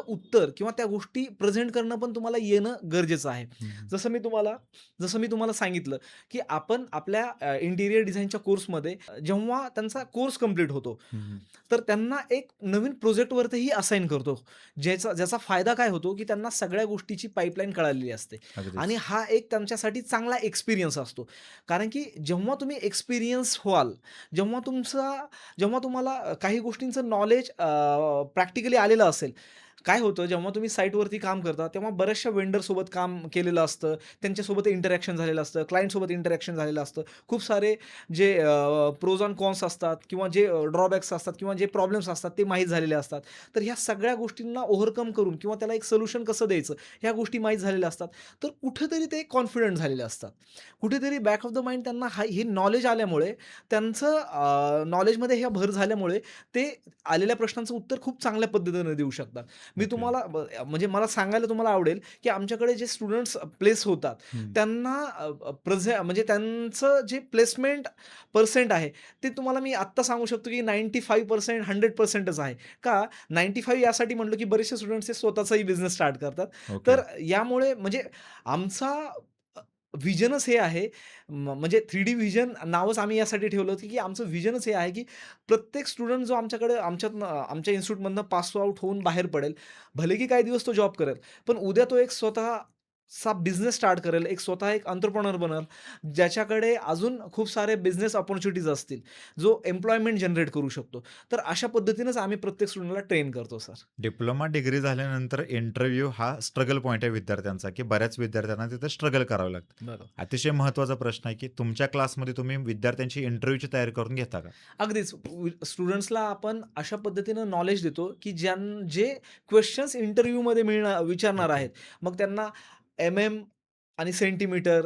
उत्तर किंवा त्या गोष्टी प्रेझेंट करणं पण तुम्हाला येणं गरजेचं आहे. हं, हं. जसं मी तुम्हाला जसं मी तुम्हाला सांगितलं, की आपण आपल्या इंटिरियर डिझाइनच्या कोर्समध्ये जेव्हा त्यांचा कोर्स कंप्लीट होतो, हं, हं. तर त्यांना एक नवीन प्रोजेक्टवरतीही असाइन करतो. ज्याचा ज्याचा फायदा काय होतो, की त्यांना सगळ्या गोष्टीची पाईपलाईन कळालेली असते आणि अगदीच. हा एक त्यांच्यासाठी चांगला एक्सपिरियन्स असतो. कारण की जेव्हा तुम्ही एक्सपिरियन्स व्हाल, जेव्हा तुम्हाला काही गोष्टींचं नॉलेज प्रॅक्टिकली आलेलं असेल. काय होतं, जेव्हा तुम्ही साईटवरती काम करता, तेव्हा बऱ्याचशा वेंडरसोबत काम केलेलं असतं. त्यांच्यासोबत इंटरॅक्शन झालेलं असतं. क्लायंटसोबत इंटरॅक्शन झालेलं असतं. खूप सारे जे प्रोज एंड कॉन्स असतात किंवा जे ड्रॉबॅक्स असतात किंवा जे प्रॉब्लेम्स असतात ते माहीत झालेले असतात. तर ह्या सगळ्या गोष्टींना ओव्हरकम करून किंवा त्याला एक सोल्युशन कसं द्यायचं, ह्या गोष्टी माहीत झालेल्या असतात. तर कुठेतरी ते कॉन्फिडंट झालेले असतात. कुठेतरी बॅक ऑफ द माइंड त्यांना हे नॉलेज आल्यामुळे त्यांचं नॉलेजमध्ये हे भर झाल्यामुळे ते आलेल्या प्रश्नांचं उत्तर खूप चांगल्या पद्धतीने देऊ शकतात. मी ओके. तुम्हाला म्हणजे मला सांगायला तुम्हाला आवडेल, की आमच्याकडे जे स्टुडंट्स प्लेस होतात, हं. त्यांना म्हणजे त्यांचं जे प्लेसमेंट पर्सेंट आहे, ते तुम्हाला मी आत्ता सांगू शकतो, की 95% 100%च आहे. का 95 यासाठी म्हटलं, की बरेचसे स्टुडंट्स हे स्वतःचाही बिझनेस स्टार्ट करतात. ओके. तर यामुळे म्हणजे आमचा व्हिजनच हे आहे, म्हणजे 3D व्हिजन नावच आम्ही यासाठी ठेवलं होतं, की आमचं व्हिजनच हे आहे, की प्रत्येक स्टुडंट जो आमच्याकडे आमच्या इन्स्टिट्यूटमधनं पास आउट होऊन बाहेर पडेल, भले की काही दिवस तो जॉब करेल, पण उद्या तो एक स्वतःचा बिझनेस स्टार्ट करेल, एक एंटरप्रेन्योर बनेल, ज्याच्याकडे अजून खूप सारे बिझनेस अपॉर्च्युनिटीज असतील, जो एम्प्लॉयमेंट जनरेट करू शकतो. तर अशा पद्धतीनेच आम्ही प्रत्येक स्टुडंटला ट्रेन करतो सर. डिप्लोमा डिग्री झाल्यानंतर इंटरव्ह्यू हा स्ट्रगल पॉइंट आहे विद्यार्थ्यांचा, की बऱ्याच विद्यार्थ्यांना तिथं स्ट्रगल करावं लागतं. बरोबर. अतिशय महत्त्वाचा प्रश्न आहे, की तुमच्या क्लासमध्ये तुम्ही विद्यार्थ्यांची इंटरव्ह्यूची तयारी करून घेता का? अगदीच. स्टुडंट्सला आपण अशा पद्धतीनं नॉलेज देतो, की जे क्वेशन्स इंटरव्ह्यूमध्ये विचारणार ओके. आहेत. मग त्यांना एम-एम आणि सेंटीमीटर,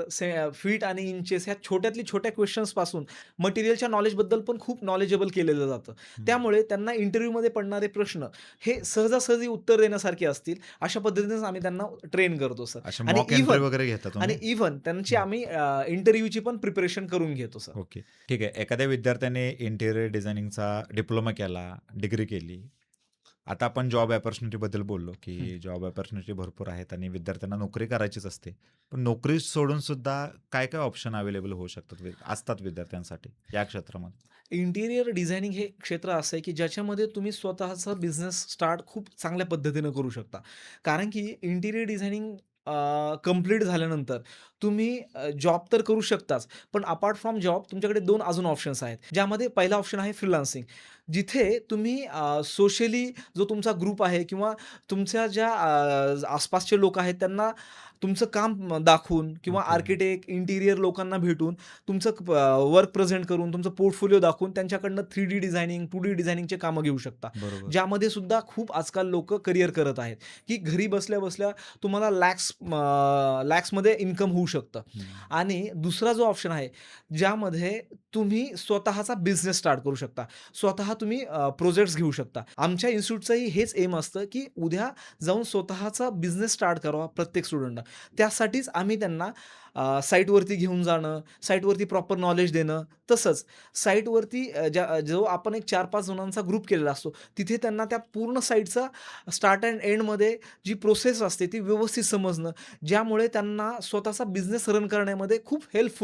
फीट आणि इंचेस ह्या छोट्यातली छोट्या क्वेशन्सपासून मटेरियलच्या नॉलेजबद्दल पण खूप नॉलेजेबल केलेलं जातं. हं. त्यामुळे त्यांना इंटरव्ह्यूमध्ये पडणारे प्रश्न हे सहजासहजी उत्तर देण्यासारखे असतील. अशा पद्धतीनेच आम्ही त्यांना ट्रेन करतो सर. असे आणि मॉक एंट्री इव्हन वगैरे घेता आणि तुम्ही? इव्हन त्यांची हं. आम्ही इंटरव्ह्यूची पण प्रिपरेशन करून घेतो सर. ओके. ठीक आहे. एखाद्या विद्यार्थ्याने इंटिरियर डिझायनिंगचा डिप्लोमा केला, डिग्री केली. आता आपण जॉब अपॉर्च्युनिटीबद्दल बोललो, हं. की जॉब अपॉर्च्युनिटी भरपूर आहेत आणि विद्यार्थ्यांना नोकरी करायचीच असते. पण नोकरी सोडून सुद्धा काय-काय ऑप्शन अवेलेबल होऊ शकतात असतात विद्यार्थ्यांसाठी या क्षेत्रामध्ये? इंटिरियर डिझायनिंग हे क्षेत्र असं आहे, की ज्याच्यामध्ये तुम्ही स्वतःचा बिझनेस स्टार्ट खूप चांगल्या पद्धतीनं करू शकता. कारण की इंटिरियर डिझायनिंग कंप्लीट झाल्यानंतर तुम्ही जॉब तर करू शकताच, पण अपार्ट फ्रॉम जॉब तुमच्याकडे 2 अजून ऑप्शन्स आहेत. ज्यामध्ये पहिला ऑप्शन आहे फ्रीलान्सिंग. जिथे तुम्ही सोशली जो तुमचा ग्रुप आहे किंवा तुमच्या ज्या आसपासचे लोक आहेत त्यांना तुमचं काम दाखवून किंवा ओके. आर्किटेक्ट, इंटिरियर लोकांना भेटून तुमचं वर्क प्रेझेंट करून, तुमचं पोर्टफोलिओ दाखवून त्यांच्याकडनं 3D डिझायनिंग, 2D डिझायनिंगचे कामं घेऊ शकता. बरोबर. ज्यामध्ये सुद्धा खूप आजकाल लोकं करियर करत आहेत, की घरी बसल्या-बसल्या तुम्हाला लॅक्समध्ये इन्कम होऊ शकतं. हं. आणि दुसरा जो ऑप्शन आहे, ज्यामध्ये तुम्ही स्वतःचा बिझनेस स्टार्ट करू शकता. स्वतः तुम्ही प्रोजेक्ट्स घेऊ शकता. आमच्या इन्स्टिट्यूटचंही हेच एम असतं, की उद्या जाऊन स्वतःचा बिझनेस स्टार्ट करावा प्रत्येक स्टुडंटनं. त्यासाठीच आम्ही त्यांना साईटवरती घेऊन जाणं, साईटवरती प्रॉपर नॉलेज देणं. तसंच साईटवरती जो आपण एक 4-5 जणांचा ग्रुप केलेला असतो, तिथे त्यांना त्या पूर्ण साईटचा स्टार्ट एंड एंडमध्ये जी प्रोसेस असते ती व्यवस्थित समजणं, ज्यामुळे त्यांना स्वतःचा बिझनेस रन करण्यामध्ये खूप हेल्प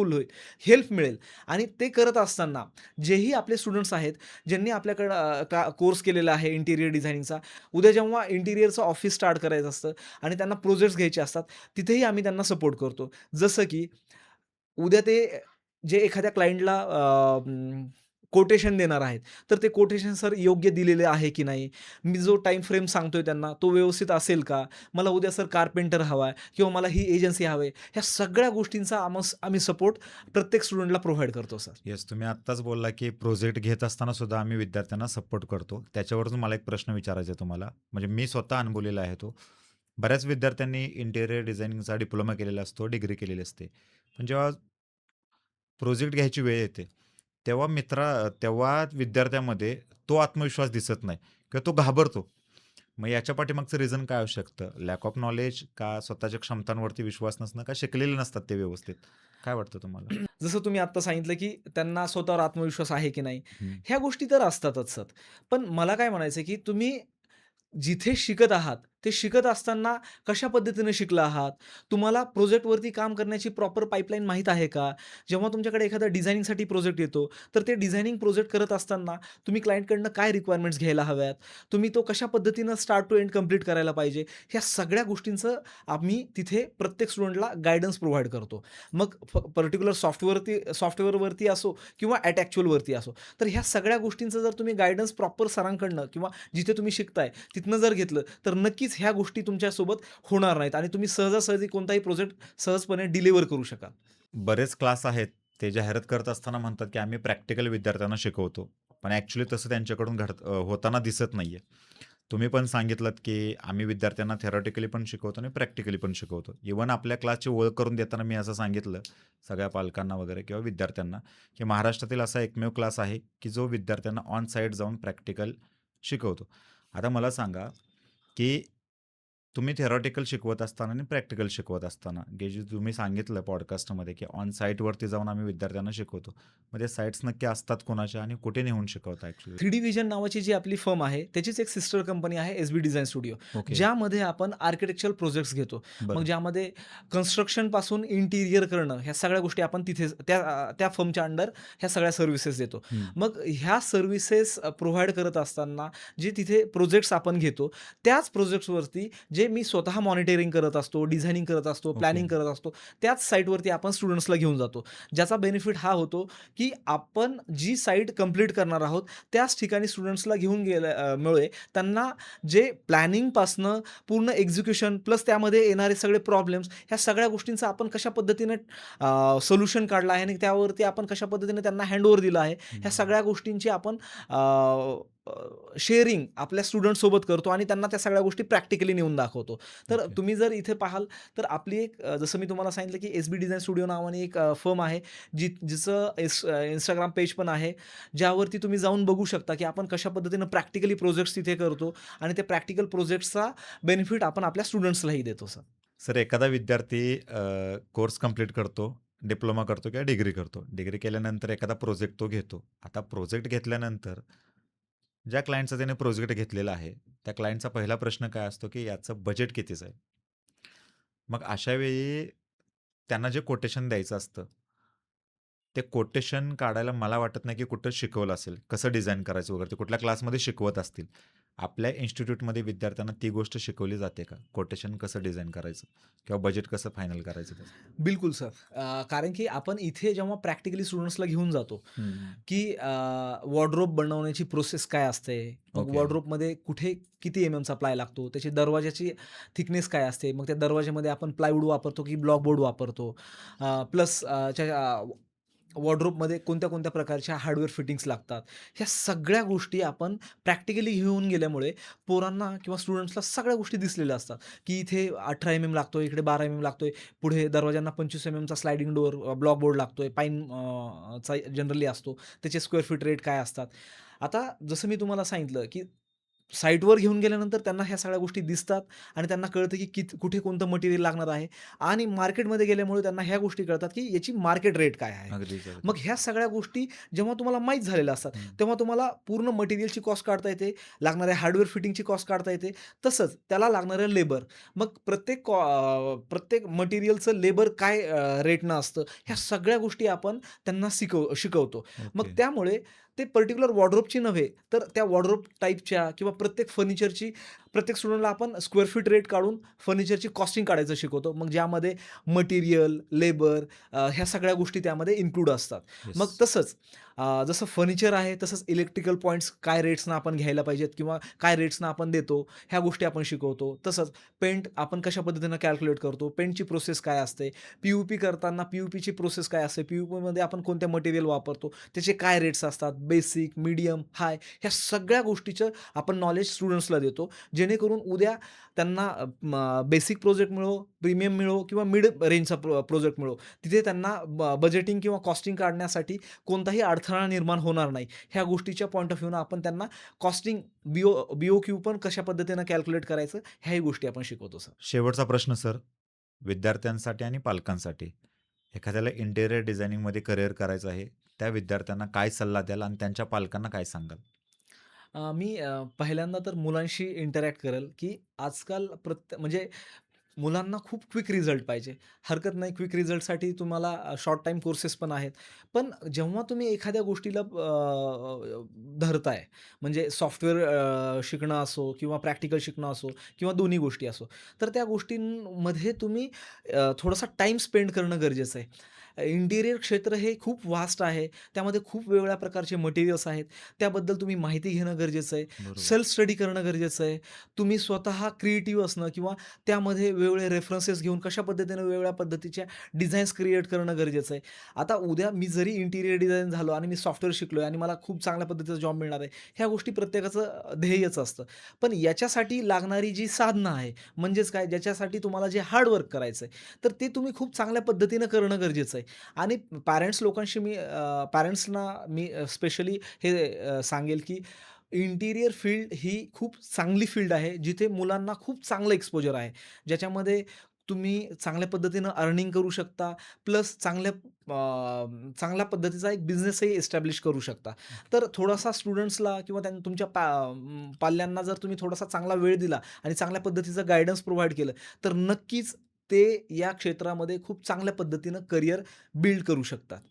मिळेल. आणि ते करत असताना जेही आपले स्टुडंट्स आहेत, ज्यांनी आपल्याकडं कोर्स केलेला आहे इंटिरियर डिझायनिंगचा, उद्या जेव्हा इंटिरियरचं ऑफिस स्टार्ट करायचं असतं आणि त्यांना प्रोजेक्ट्स घ्यायचे असतात, तिथेही आम्ही त्यांना सपोर्ट करतो. जसं की उद्या ते जे एखाद्या क्लायंटला कोटेशन देणार आहेत, तर ते कोटेशन सर योग्य दिलेले आहे की नाही? मी जो टाईम फ्रेम सांगतोय त्यांना तो व्यवस्थित असेल का? मला उद्या सर कार्पेंटर हवा आहे किंवा मला ही एजन्सी हवी आहे. ह्या सगळ्या गोष्टींचा आम्ही सपोर्ट प्रत्येक स्टुडंटला प्रोव्हाईड करतो सर. येस, तुम्ही आत्ताच बोलला, की प्रोजेक्ट घेत असताना सुद्धा आम्ही विद्यार्थ्यांना सपोर्ट करतो. त्याच्यावरून मला एक प्रश्न विचारायचा आहे तुम्हाला. म्हणजे मी स्वतः अनुभवलेला आहे तो. बऱ्याच विद्यार्थ्यांनी इंटिरियर डिझायनिंगचा डिप्लोमा केलेला असतो, डिग्री केलेली असते. पण जेव्हा प्रोजेक्ट घ्यायची वेळ येते, तेव्हा विद्यार्थ्यामध्ये तो आत्मविश्वास दिसत नाही किंवा तो घाबरतो. मग याच्या पाठीमागचं रिझन काय असू शकतं? लॅक ऑफ नॉलेज का स्वतःच्या क्षमतांवरती विश्वास नसणं का शिकलेले नसतात ते व्यवस्थित? काय वाटतं तुम्हाला? जसं तुम्ही आत्ता सांगितलं, की त्यांना स्वतःवर आत्मविश्वास आहे की नाही? हं. ह्या गोष्टी तर असतातच सर. पण मला काय म्हणायचं आहे, की तुम्ही जिथे शिकत आहात, ते शिकत असताना कशा पद्धतीने शिकला आहात? तुम्हाला प्रोजेक्टवरती काम करण्याची प्रॉपर पाईपलाईन माहीत आहे का? जेव्हा तुमच्याकडे एखादा डिझायनिंगसाठी प्रोजेक्ट येतो, तर ते डिझायनिंग प्रोजेक्ट करत असताना तुम्ही क्लायंटकडनं काय रिक्वायरमेंट्स घ्यायला हव्यात? तुम्ही तो कशा पद्धतीनं स्टार्ट टू एंड कंप्लीट करायला पाहिजे? ह्या सगळ्या गोष्टींचं आम्ही तिथे प्रत्येक स्टुडंटला गाईडन्स प्रोव्हाईड करतो. मग पर्टिक्युलर सॉफ्टवेअरवरती असो किंवा ॲट ॲक्चुअलवरती असो. तर ह्या सगळ्या गोष्टींचं जर तुम्ही गाईडन्स प्रॉपर सरांकडनं किंवा जिथे तुम्ही शिकताय तिथनं जर घेतलं, तर नक्कीच ह्या गोष्टी तुमच्यासोबत होणार नाहीत आणि तुम्ही सहजासहजी कोणताही प्रोजेक्ट सहजपणे डिलिव्हर करू शकाल. बरेच क्लास आहेत, ते जाहिरात करत असताना म्हणतात, की आम्ही प्रॅक्टिकल विद्यार्थ्यांना शिकवतो. पण ॲक्चुअली तसं त्यांच्याकडून होताना दिसत नाहीये. तुम्ही पण सांगितलत, की आम्ही विद्यार्थ्यांना थेरॉटिकली पण शिकवतो आणि प्रॅक्टिकली पण शिकवतो. इव्हन आपल्या क्लासची ओळख करून देताना मी असं सांगितलं सगळ्या पालकांना वगैरे किंवा विद्यार्थ्यांना, की महाराष्ट्रातील असा एकमेव क्लास आहे, की जो विद्यार्थ्यांना ऑन साईट जाऊन प्रॅक्टिकल शिकवतो. आता मला सांगा, की तुम्ही थेरॉटिकल शिकवत असताना आणि प्रॅक्टिकल शिकवत असताना, जे तुम्ही सांगितलं पॉडकास्टमध्ये, की ऑन साईटवरती जाऊन आम्ही विद्यार्थ्यांना शिकवतो. मग ते साईट्स नक्की असतात कोणाच्या आणि कुठे नेऊन शिकवता ॲक्चुअली? 3D व्हिजन नावाची जी आपली फर्म आहे, त्याचीच एक सिस्टर कंपनी आहे एस-बी डिझाइन स्टुडिओ, ओके. ज्यामध्ये आपण आर्किटेक्चरल प्रोजेक्ट्स घेतो. मग बरं. ज्यामध्ये कन्स्ट्रक्शनपासून इंटिरियर करणं, ह्या सगळ्या गोष्टी आपण तिथेच त्या फर्मच्या अंडर ह्या सगळ्या सर्व्हिसेस देतो. हं. मग ह्या सर्व्हिसेस प्रोव्हाईड करत असताना जे तिथे प्रोजेक्ट्स आपण घेतो, त्याच प्रोजेक्ट्सवरती जे मी स्वतः मॉनिटरिंग करत असतो, डिझायनिंग करत असतो, ओके. प्लॅनिंग करत असतो, त्याच साईटवरती आपण स्टुडंट्सला घेऊन जातो. ज्याचा बेनिफिट हा होतो, की आपण जी साईट कंप्लीट करणार आहोत, त्याच ठिकाणी स्टुडंट्सला घेऊन मुळे त्यांना जे प्लॅनिंगपासनं पूर्ण एक्झिक्युशन प्लस त्यामध्ये येणारे सगळे प्रॉब्लेम्स, ह्या सगळ्या गोष्टींचा आपण कशा पद्धतीने सोल्युशन काढलं आहे आणि त्यावरती आपण कशा पद्धतीने त्यांना हँडओव्हर दिलं आहे, ह्या हं. सगळ्या गोष्टींची आपण शेअरिंग आपल्या स्टुडंट्ससोबत करतो आणि त्यांना त्या सगळ्या गोष्टी प्रॅक्टिकली नेऊन दाखवतो. तर ओके. तुम्ही जर इथे पाहाल, तर आपली एक जसं मी तुम्हाला सांगितलं, की एस-बी डिझाइन स्टुडिओ नावाने एक फर्म आहे, जिचं Instagram पेज पण आहे, ज्यावरती तुम्ही जाऊन बघू शकता, की आपण कशा पद्धतीनं प्रॅक्टिकली प्रोजेक्ट्स तिथे करतो आणि त्या प्रॅक्टिकल प्रोजेक्ट्सचा बेनिफिट आपण आपल्या स्टुडंट्सलाही देतो सर. सर, एखादा विद्यार्थी कोर्स कंप्लीट करतो, डिप्लोमा करतो किंवा डिग्री करतो. डिग्री केल्यानंतर एखादा प्रोजेक्ट तो घेतो. आता प्रोजेक्ट घेतल्यानंतर ज्या क्लायंटचा त्याने प्रोजेक्ट घेतलेला आहे, त्या क्लायंटचा पहिला प्रश्न काय असतो, की याचं बजेट कितीचं आहे? मग अशा वेळी त्यांना जे कोटेशन द्यायचं असतं, ते कोटेशन काढायला मला वाटत नाही, की कुठं शिकवलं असेल. कसं डिझाइन करायचं वगैरे ते कुठल्या क्लासमध्ये शिकवत असतील. आपल्या इन्स्टिट्यूटमध्ये विद्यार्थ्यांना ती गोष्ट शिकवली जाते का? कोटेशन कसं डिझाइन करायचं किंवा बजेट कसं फायनल करायचं त्याचं? बिलकुल सर. कारण की आपण इथे जेव्हा प्रॅक्टिकली स्टुडंट्सला घेऊन जातो, हं. की वॉर्डरोब बनवण्याची प्रोसेस काय असते? मग ओके. वॉर्डरोबमध्ये कुठे किती एमएमचा प्लाय लागतो? त्याची दरवाजाची थिकनेस काय असते? मग त्या दरवाजामध्ये आपण प्लायवूड वापरतो की ब्लॉक बोर्ड वापरतो? प्लस वॉर्डरोबमध्ये कोणत्या-कोणत्या प्रकारच्या हार्डवेअर फिटिंग्स लागतात? ह्या सगळ्या गोष्टी आपण प्रॅक्टिकली घेऊन गेल्यामुळे पोरांना किंवा स्टुडंट्सला सगळ्या गोष्टी दिसलेल्या असतात, की इथे 18 एम-एम लागतोय, इकडे 12 एम-एम लागतोय, पुढे दरवाजांना 25 एम-एमचा स्लायडिंग डोअर ब्लॉक बोर्ड लागतोय, पाईन चा जनरली असतो. त्याचे स्क्वेअर फीट रेट काय असतात? आता जसं मी तुम्हाला सांगितलं, की साईटवर घेऊन गेल्यानंतर त्यांना ह्या सगळ्या गोष्टी दिसतात आणि त्यांना कळतं की कुठे कोणतं मटेरियल लागणार आहे आणि मार्केटमध्ये गेल्यामुळे त्यांना ह्या गोष्टी कळतात की याची मार्केट रेट काय आहे. अगदीच, अगदीच. मग ह्या सगळ्या गोष्टी जेव्हा तुम्हाला माहीत झालेल्या असतात, हं. तेव्हा तुम्हाला पूर्ण मटेरियलची कॉस्ट काढता येते, लागणाऱ्या हार्डवेअर फिटिंगची कॉस्ट काढता येते, तसंच त्याला लागणारं लेबर. मग प्रत्येक मटेरियलचं लेबर काय रेटनं असतं, ह्या सगळ्या गोष्टी आपण त्यांना शिकवतो. मग ओके. त्यामुळे ते पर्टिक्युलर वॉर्डरोबची नव्हे, तर त्या वॉर्डरोब टाइपच्या किंवा प्रत्येक फर्निचरची प्रत्येक स्टुडंटला आपण स्क्वेअर फीट रेट काढून फर्निचरची कॉस्टिंग काढायचं शिकवतो. मग ज्यामध्ये मटेरियल, लेबर ह्या सगळ्या गोष्टी त्यामध्ये इन्क्लूड असतात. येस. मग तसंच जसं फर्निचर आहे तसंच इलेक्ट्रिकल पॉइंट्स काय रेट्सनं आपण घ्यायला पाहिजेत किंवा काय रेट्सनं आपण देतो, ह्या गोष्टी आपण शिकवतो. तसंच पेंट आपण कशा पद्धतीनं कॅल्क्युलेट करतो, पेंटची प्रोसेस काय असते, पी-यू-पी करताना पी-यू-पीची प्रोसेस काय असते, पी-यू-पीमध्ये आपण कोणते मटेरियल वापरतो, त्याचे काय रेट्स असतात, बेसिक, मीडियम, हाय ह्या सगळ्या गोष्टीचं आपण नॉलेज स्टुडंट्सला देतो. जेणेकरून उद्या त्यांना बेसिक प्रोजेक्ट मिळो, प्रीमियम मिळो किंवा मिड रेंजचा प्रोजेक्ट मिळो, तिथे त्यांना बजेटिंग किंवा कॉस्टिंग काढण्यासाठी कोणताही अडथळा निर्माण होणार नाही. ह्या गोष्टीच्या पॉइंट ऑफ व्ह्यूनं आपण त्यांना कॉस्टिंग, बी-ओ-क्यू पण कशा पद्धतीनं कॅल्क्युलेट करायचं, ह्याही गोष्टी आपण शिकवतो सर. शेवटचा प्रश्न सर, विद्यार्थ्यांसाठी आणि पालकांसाठी. एखाद्याला इंटेरियर डिझायनिंगमध्ये करिअर करायचं आहे, त्या विद्यार्थ्यांना काय सल्ला द्याल आणि त्यांच्या पालकांना काय सांगाल? मी पहिल्यांदा तर मुलांशी इंटरॅक्ट करेल, की आजकाल म्हणजे मुलांना खूप क्विक रिझल्ट पाहिजे. हरकत नाही, क्विक रिझल्टसाठी तुम्हाला शॉर्ट टाईम कोर्सेस पण आहेत. पण जेव्हा तुम्ही एखाद्या गोष्टीला धरताय, म्हणजे सॉफ्टवेअर शिकणं असो किंवा प्रॅक्टिकल शिकणं असो किंवा दोन्ही गोष्टी असो, तर त्या गोष्टींमध्ये तुम्ही थोडासा टाईम स्पेंड करणं गरजेचं आहे. इंटिरियर क्षेत्र हे खूप वास्ट आहे. त्यामध्ये खूप वेगवेगळ्या प्रकारचे मटेरियल्स आहेत. त्याबद्दल तुम्ही माहिती घेणं गरजेचं आहे. बरोबर. सेल्फ स्टडी करणं गरजेचं आहे. तुम्ही स्वतः क्रिएटिव्ह असणं किंवा त्यामध्ये वेगवेगळे रेफरन्सेस घेऊन कशा पद्धतीने वेगवेगळ्या पद्धतीच्या डिझाईन्स क्रिएट करणं गरजेचं आहे. आता उद्या मी जरी इंटिरियर डिझाइन झालो आणि मी सॉफ्टवेअर शिकलोय आणि मला खूप चांगल्या पद्धतीचा जॉब मिळणार आहे. ह्या गोष्टी प्रत्येकाचं ध्येयच असतं. पण याच्यासाठी लागणारी जी साधनं आहे, म्हणजेच काय, ज्याच्यासाठी तुम्हाला जे हार्ड वर्क करायचं आहे, तर ते तुम्ही खूप चांगल्या पद्धतीनं करणं गरजेचं आहे. आणि पॅरेंट्सना मी स्पेशली हे सांगेल, की इंटिरियर फील्ड ही खूप चांगली फील्ड आहे, जिथे मुलांना खूप चांगलं एक्सपोजर आहे. ज्याच्यामध्ये तुम्ही चांगल्या पद्धतीनं अर्निंग करू शकता, प्लस चांगल्या पद्धतीचा एक बिझनेसही एस्टॅब्लिश करू शकता. तर थोडासा स्टुडंट्सला किंवा तुमच्या पाल्यांना जर तुम्ही थोडासा चांगला वेळ दिला आणि चांगल्या पद्धतीचं गाईडन्स प्रोव्हाईड केलं, तर नक्कीच ते या क्षेत्रामध्ये खूप चांगल्या पद्धतीनं करियर बिल्ड करू शकतात.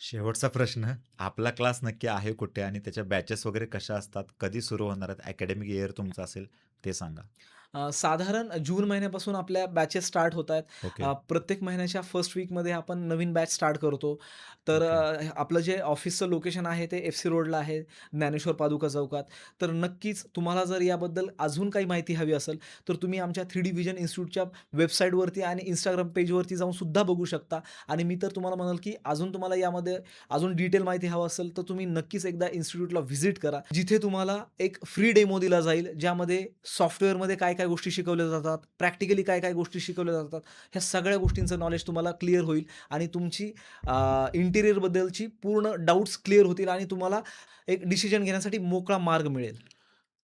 शेवटचा प्रश्न, आपला क्लास नक्की आहे कुठे आणि त्याच्या बॅचेस वगैरे कशा असतात? कधी सुरू होणार आहेत? अकॅडमिक इयर तुमचं असेल ते सांगा. साधारण जून महिन्यापासून आपल्या बॅचेस स्टार्ट होत आहेत. ओके, प्रत्येक महिन्याच्या फर्स्ट वीकमध्ये आपण नवीन बॅच स्टार्ट करतो. तर ओके. आपलं जे ऑफिसचं लोकेशन आहे ते एफ-सी रोडला आहे, ज्ञानेश्वर पादुका चौकात. तर नक्कीच तुम्हाला जर याबद्दल अजून काही माहिती हवी असेल, तर तुम्ही आमच्या 3D व्हिजन इन्स्टिट्यूटच्या वेबसाईटवरती आणि Instagram पेजवरती जाऊन सुद्धा बघू शकता. आणि मी तर तुम्हाला म्हणाल, की अजून तुम्हाला यामध्ये अजून डिटेल माहिती हवं असेल, तर तुम्ही नक्कीच एकदा इन्स्टिट्यूटला व्हिजिट करा. जिथे तुम्हाला एक फ्री डेमो दिला जाईल, ज्यामध्ये सॉफ्टवेअरमध्ये काय-काय गोष्टी शिकवल्या जातात, प्रॅक्टिकली काय-काय गोष्टी शिकवल्या जातात, ह्या सगळ्या गोष्टींचं नॉलेज तुम्हाला क्लिअर होईल आणि तुमची इंटिरियरबद्दलची पूर्ण डाउट्स क्लिअर होतील आणि तुम्हाला एक डिसिजन घेण्यासाठी मोकळा मार्ग मिळेल.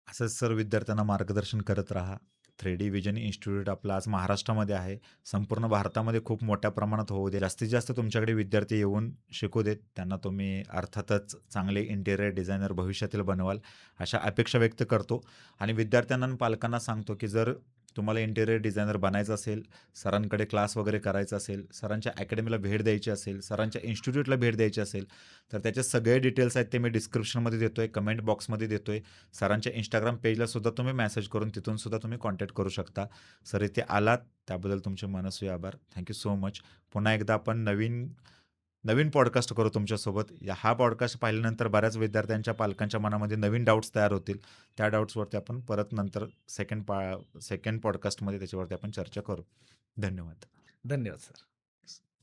असंच सर विद्यार्थ्यांना मार्गदर्शन करत राहा. 3D व्हिजन इन्स्टिट्यूट आपलं आज महाराष्ट्रामध्ये आहे. संपूर्ण भारतामध्ये खूप मोठ्या प्रमाणात होऊ दे. जास्तीत जास्त तुमच्याकडे विद्यार्थी येऊन शिकू देत. त्यांना तुम्ही अर्थातच चांगले इंटिरियर डिझायनर भविष्यातील बनवाल, अशा अपेक्षा व्यक्त करतो. आणि विद्यार्थ्यांना आणि पालकांना सांगतो, की जर तुम्हाला इंटिरियर डिझायनर बनायचं असेल, सरांकडे क्लास वगैरे करायचा असेल, सरांच्या अकॅडमीला भेट द्यायची असेल, सरांच्या इन्स्टिट्यूटला भेट द्यायची असेल, तर त्याचे सगळे डिटेल्स आहेत ते मी डिस्क्रिप्शनमध्ये देतोय, कमेंट बॉक्समध्ये देतोय. सरांच्या Instagram पेजला सुद्धा तुम्ही मेसेज करून तिथून सुद्धा तुम्ही कॉन्टॅक्ट करू शकता. सर इथे आलात त्याबद्दल तुमचे मनस्वी आभार. Thank so much. पुन्हा एकदा आपण नवीन नवीन पॉडकास्ट करू तुमच्यासोबत. हा पॉडकास्ट पाहिल्यानंतर बऱ्याच विद्यार्थ्यांच्या पालकांच्या मनामध्ये नवीन डाउट्स तयार होतील. त्या डाउट्सवरती आपण परत नंतर सेकंड पॉडकास्टमध्ये त्याच्यावरती आपण चर्चा करू. धन्यवाद. धन्यवाद सर.